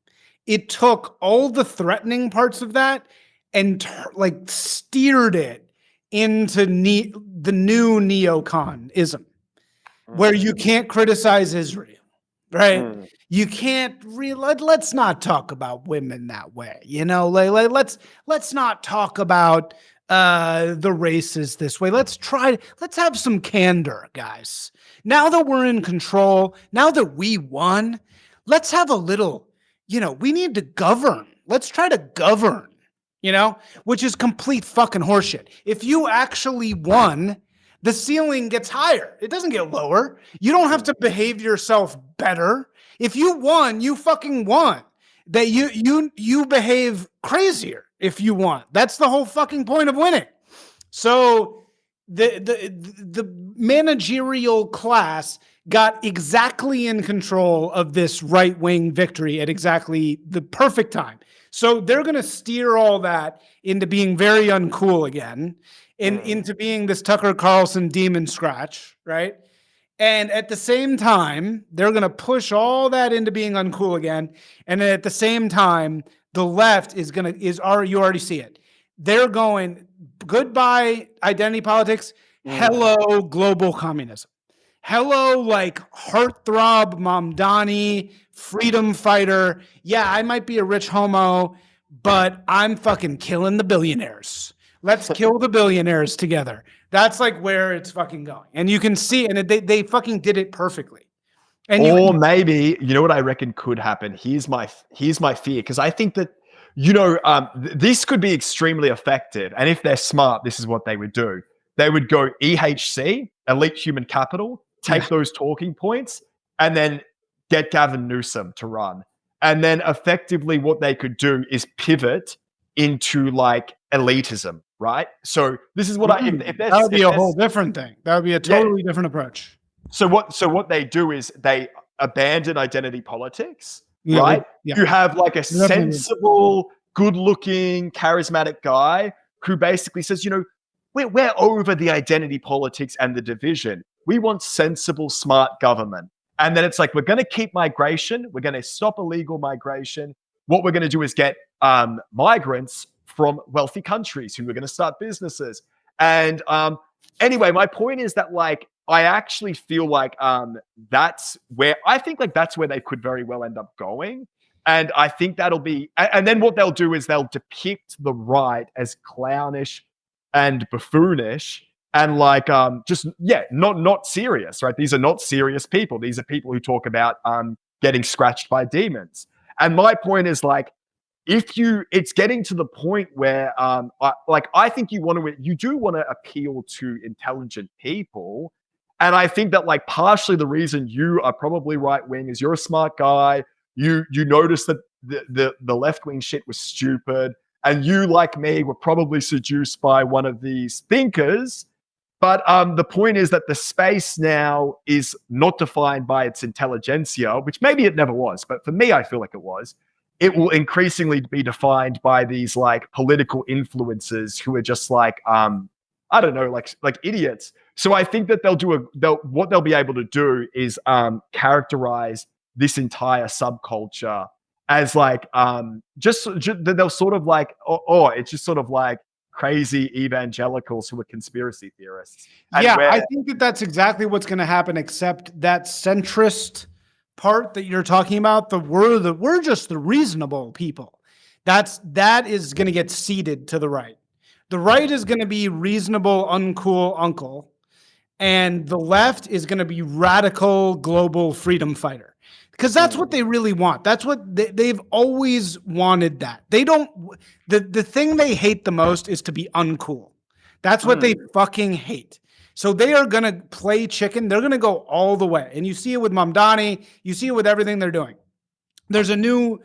it took all the threatening parts of that and like steered it into the new neoconism, where you can't criticize Israel, right? You can't let's not talk about women that way, you know, let's not talk about the races this way. Let's have some candor, guys. Now that we're in control, now that we won, let's have a little, you know, we need to govern. Let's try to govern, you know, which is complete fucking horseshit. If you actually won, the ceiling gets higher. It doesn't get lower. You don't have to behave yourself better. If you won, you fucking won. That you behave crazier if you want. That's the whole fucking point of winning. So the managerial class got exactly in control of this right-wing victory at exactly the perfect time. So they're going to steer all that into being very uncool again, into being this Tucker Carlson demon scratch, right? And at the same time, they're going to push all that into being uncool again. And then at the same time, the left you already see it. They're going, goodbye identity politics. Hello global communism. Hello, like heartthrob Mamdani, freedom fighter. Yeah, I might be a rich homo, but I'm fucking killing the billionaires. Let's kill the billionaires together. That's like where it's fucking going. And you can see, and they fucking did it perfectly. And maybe, you know what I reckon could happen? Here's my fear, because I think that, you know, this could be extremely effective. And if they're smart, this is what they would do. They would go EHC, elite human capital, take those talking points, and then get Gavin Newsom to run. And then effectively what they could do is pivot into like elitism, right? So this is what that would be a whole different thing. That would be a totally different approach. So what they do is they abandon identity politics, right? You have like a sensible, good-looking, charismatic guy who basically says, you know, we're over the identity politics and the division. We want sensible, smart government. And then it's like, we're going to keep migration. We're going to stop illegal migration. What we're going to do is get migrants from wealthy countries who are going to start businesses. And anyway, my point is that like, I actually feel like that's where they could very well end up going. And I think that'll be, and then what they'll do is they'll depict the right as clownish and buffoonish and like not serious, right? These are not serious people. These are people who talk about getting scratched by demons. And my point is like, it's getting to the point where I think you do want to appeal to intelligent people. And I think that like partially the reason you are probably right wing is you're a smart guy. You notice that the left wing shit was stupid, and you, like me, were probably seduced by one of these thinkers. But the point is that the space now is not defined by its intelligentsia, which maybe it never was, but for me, I feel like it was. it will increasingly be defined by these like political influencers who are just like I don't know, like idiots. So I think that what they'll be able to do is characterize this entire subculture as like they'll sort of like it's just sort of like crazy evangelicals who are conspiracy theorists. And yeah, I think that that's exactly what's going to happen, except that centrist part that you're talking about, we're just the reasonable people. That is going to get ceded to the right. The right is going to be reasonable, uncool uncle, and the left is going to be radical global freedom fighter. Because that's what they really want. That's what they've always wanted. That they don't. The thing they hate the most is to be uncool. That's what they fucking hate. So they are gonna play chicken. They're gonna go all the way, and you see it with Mamdani. You see it with everything they're doing. There's a new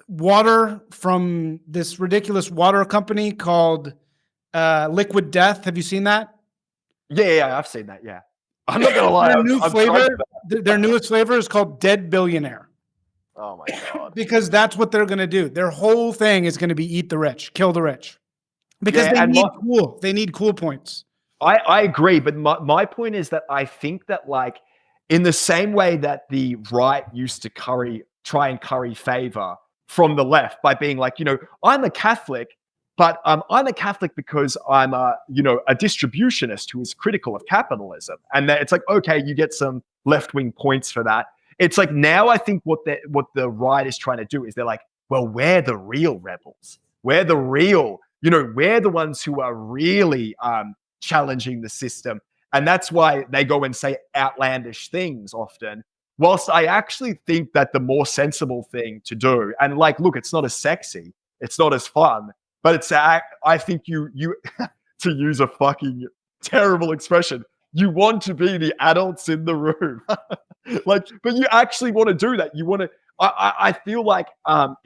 water from this ridiculous water company called Liquid Death. Have you seen that? Yeah, I've seen that. Yeah. I'm not gonna lie. Their newest flavor is called Dead Billionaire. Oh my god! Because that's what they're gonna do. Their whole thing is gonna be eat the rich, kill the rich, because they need cool. They need cool points. I agree, but my point is that I think that like in the same way that the right used to try and curry favor from the left by being like, I'm a Catholic. But I'm a Catholic because I'm a distributionist who is critical of capitalism. And that it's like, okay, you get some left-wing points for that. It's like now I think what the right is trying to do is they're like, well, we're the real rebels. We're the real, we're the ones who are really challenging the system. And that's why they go and say outlandish things often. Whilst I actually think that the more sensible thing to do, and like, look, it's not as sexy, it's not as fun, but it's, I think you to use a fucking terrible expression, you want to be the adults in the room. But you actually want to do that. You want to, I feel like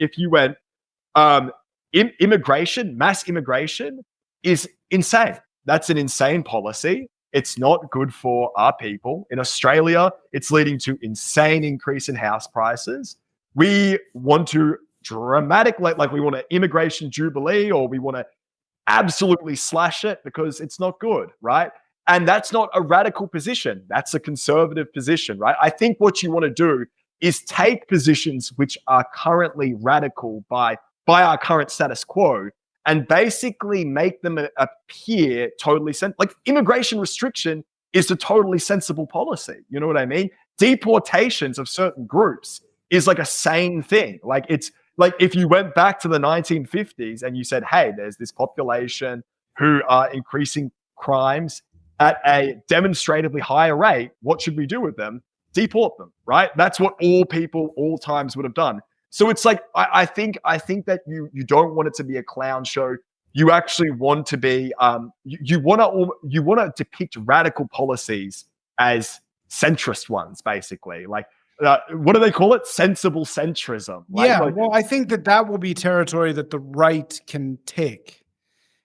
if you went, immigration, mass immigration is insane. That's an insane policy. It's not good for our people. In Australia, it's leading to insane increase in house prices. We want to dramatic, like we want an immigration jubilee, or we want to absolutely slash it because it's not good, right? And that's not a radical position. That's a conservative position, right? I think what you want to do is take positions which are currently radical by our current status quo and basically make them appear totally like immigration restriction is a totally sensible policy. You know what I mean? Deportations of certain groups is like a sane thing. Like it's like if you went back to the 1950s and you said, hey, there's this population who are increasing crimes at a demonstratively higher rate, what should we do with them? Deport them, right? That's what all people, all times would have done. So it's like, I think that you don't want it to be a clown show. You actually want to be, you want to depict radical policies as centrist ones, basically. Like, what do they call it? Sensible centrism. Well, I think that will be territory that the right can take.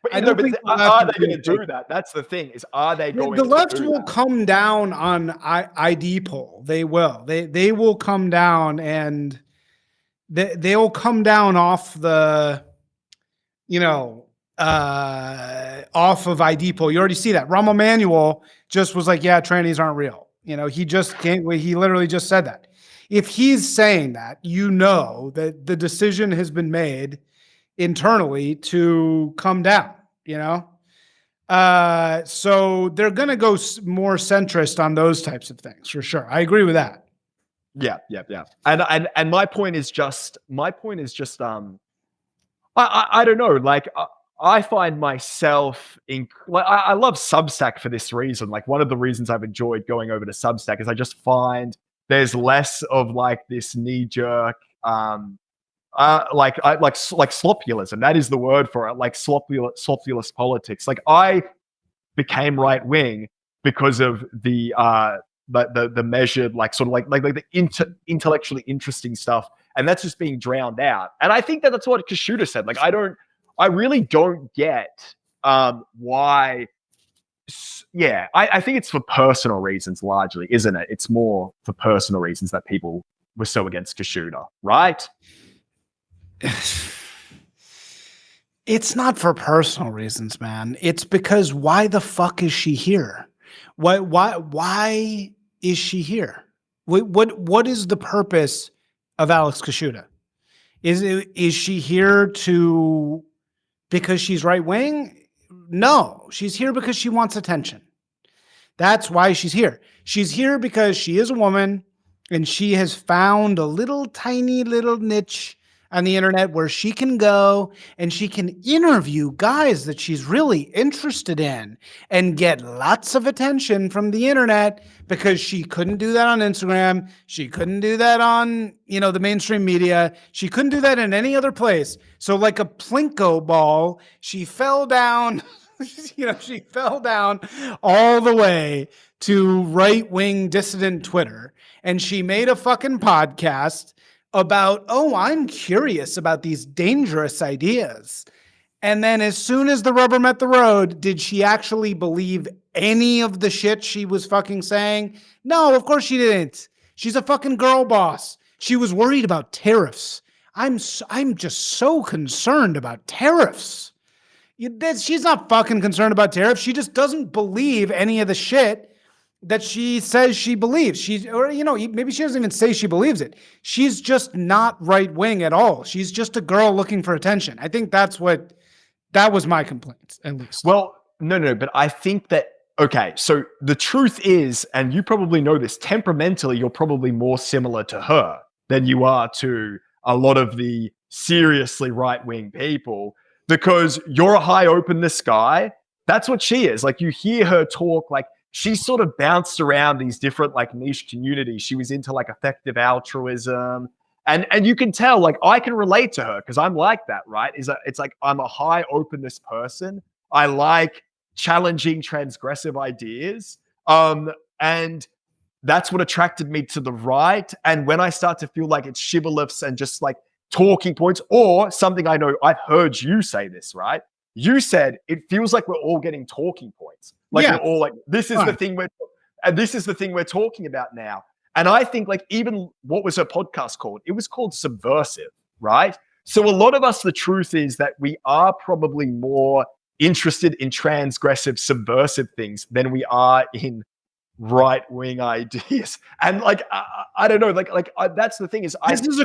But, are they going to do that? That's the thing. Is are they going? The left will come down on ID poll. They will. They will come down and they will come down off the, off of ID poll. You already see that. Rahm Emanuel just was like, yeah, trannies aren't real. He just can't. He literally just said that. If he's saying that, that the decision has been made internally to come down, so they're going to go more centrist on those types of things for sure. I agree with that. Yeah. And my point is just, I don't know. Like I find myself I love Substack for this reason. Like one of the reasons I've enjoyed going over to Substack is I just find there's less of like this knee jerk, like sloppulism. That is the word for it. Like sloppulous politics. Like I became right wing because of the measured, like sort of like the intellectually interesting stuff, and that's just being drowned out. And I think that's what Kashuta said. Like I really don't get why. Yeah, I think it's for personal reasons largely, isn't it? It's more for personal reasons that people were so against Kashuta, right? It's not for personal reasons, man. It's because why the fuck is she here? Why is she here? What is the purpose of Alex Kashuta? Is she here because she's right wing? No, she's here because she wants attention. That's why she's here. She's here because she is a woman and she has found a little tiny little niche on the internet where she can go and she can interview guys that she's really interested in and get lots of attention from the internet, because she couldn't do that on Instagram. She couldn't do that on, the mainstream media. She couldn't do that in any other place. So like a Plinko ball, she fell down, she fell down all the way to right-wing dissident Twitter, and she made a fucking podcast about, I'm curious about these dangerous ideas. And then as soon as the rubber met the road, did she actually believe any of the shit she was fucking saying? No, of course she didn't. She's a fucking girl boss. She was worried about tariffs. I'm just so concerned about tariffs. She's not fucking concerned about tariffs. She just doesn't believe any of the shit that she says she believes. Maybe she doesn't even say she believes it. She's just not right wing at all. She's just a girl looking for attention. I think that was my complaint, at least. Well, no, but I think that, okay, so the truth is, and you probably know this, temperamentally, you're probably more similar to her than you are to a lot of the seriously right-wing people, because you're a high openness guy. That's what she is. Like, you hear her talk, like, she sort of bounced around these different like niche communities. She was into like effective altruism. And you can tell, like, I can relate to her because I'm like that, right? It's like I'm a high openness person. I like challenging transgressive ideas. And that's what attracted me to the right. And when I start to feel like it's shibboleths and just like talking points, or something I know, I've heard you say this, right? You said it feels like we're all getting talking points. Like, we're all like, this is the thing we're talking about now. And I think, like, even what was her podcast called? It was called Subversive, right? So a lot of us, the truth is that we are probably more interested in transgressive, subversive things than we are in right-wing ideas. And like, I don't know, that's the thing is, this is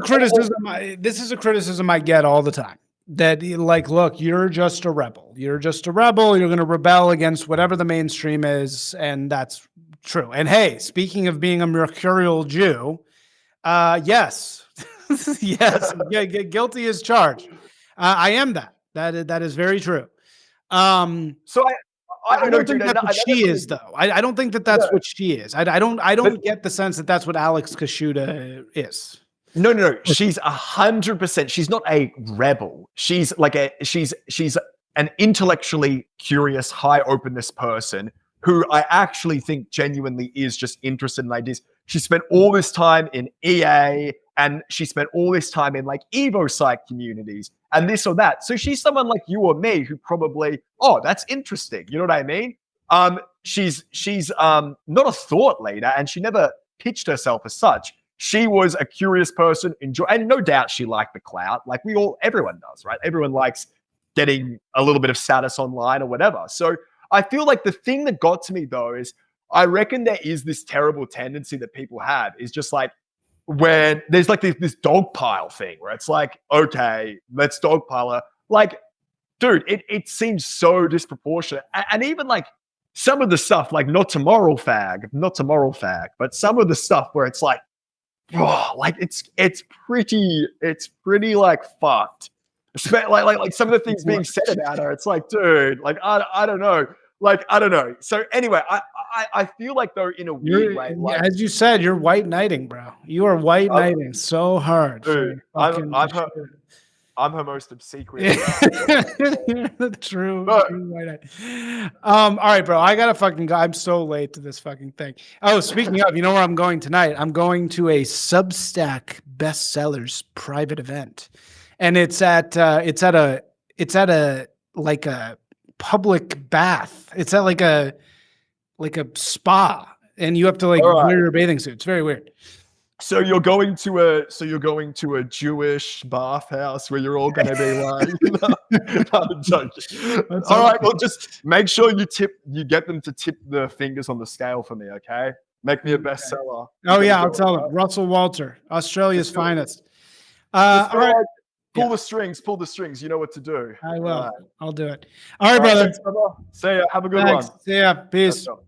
a criticism I get all the time. That, like, look, you're just a rebel. You're just a rebel. You're going to rebel against whatever the mainstream is. And that's true. And hey, speaking of being a mercurial Jew, yes, yes, guilty as charged. I am that. That is very true. So I don't think that's what she is, though. I don't think that's what she is. I don't get the sense that that's what Alex Kashuta is. No. She's 100%. She's not a rebel. She's like she's an intellectually curious, high openness person who I actually think genuinely is just interested in ideas. She spent all this time in EA, and she spent all this time in like Evo psych communities and this or that. So she's someone like you or me who probably, that's interesting. You know what I mean? She's not a thought leader, and she never pitched herself as such. She was a curious person, and no doubt she liked the clout. Like everyone does, right? Everyone likes getting a little bit of status online or whatever. So I feel like the thing that got to me, though, is I reckon there is this terrible tendency that people have, is just like when there's like this dog pile thing where it's like, okay, let's dogpile her. Like, dude, it seems so disproportionate. And even like some of the stuff, like not to moral fag, but some of the stuff where it's like, like it's pretty like fucked. Like some of the things being said about her, it's like, dude, like I don't know. Like, I don't know. So anyway, I feel like, though, in a weird way, like, as you said, you're white knighting, bro. You are white knighting so hard. Dude, I'm her most obsequious. True white knight. All right, bro. I gotta fucking go. I'm so late to this fucking thing. Oh, speaking of, you know where I'm going tonight? I'm going to a Substack bestsellers private event, and it's at a like a public bath. It's at like a spa, and you have to like wear your bathing suit. It's very weird. So you're going to a Jewish bathhouse where you're all going to be like, I'm joking. All right, well, just make sure you get them to tip the fingers on the scale for me, okay? Make me a bestseller. Oh yeah, I'll tell them. Russell Walter, Australia's finest. All All right, pull the strings. You know what to do. I will. All right. I'll do it. All right, brother. Thanks, brother. See ya. Have a good Thanks. one. See ya. Peace. Ciao, ciao.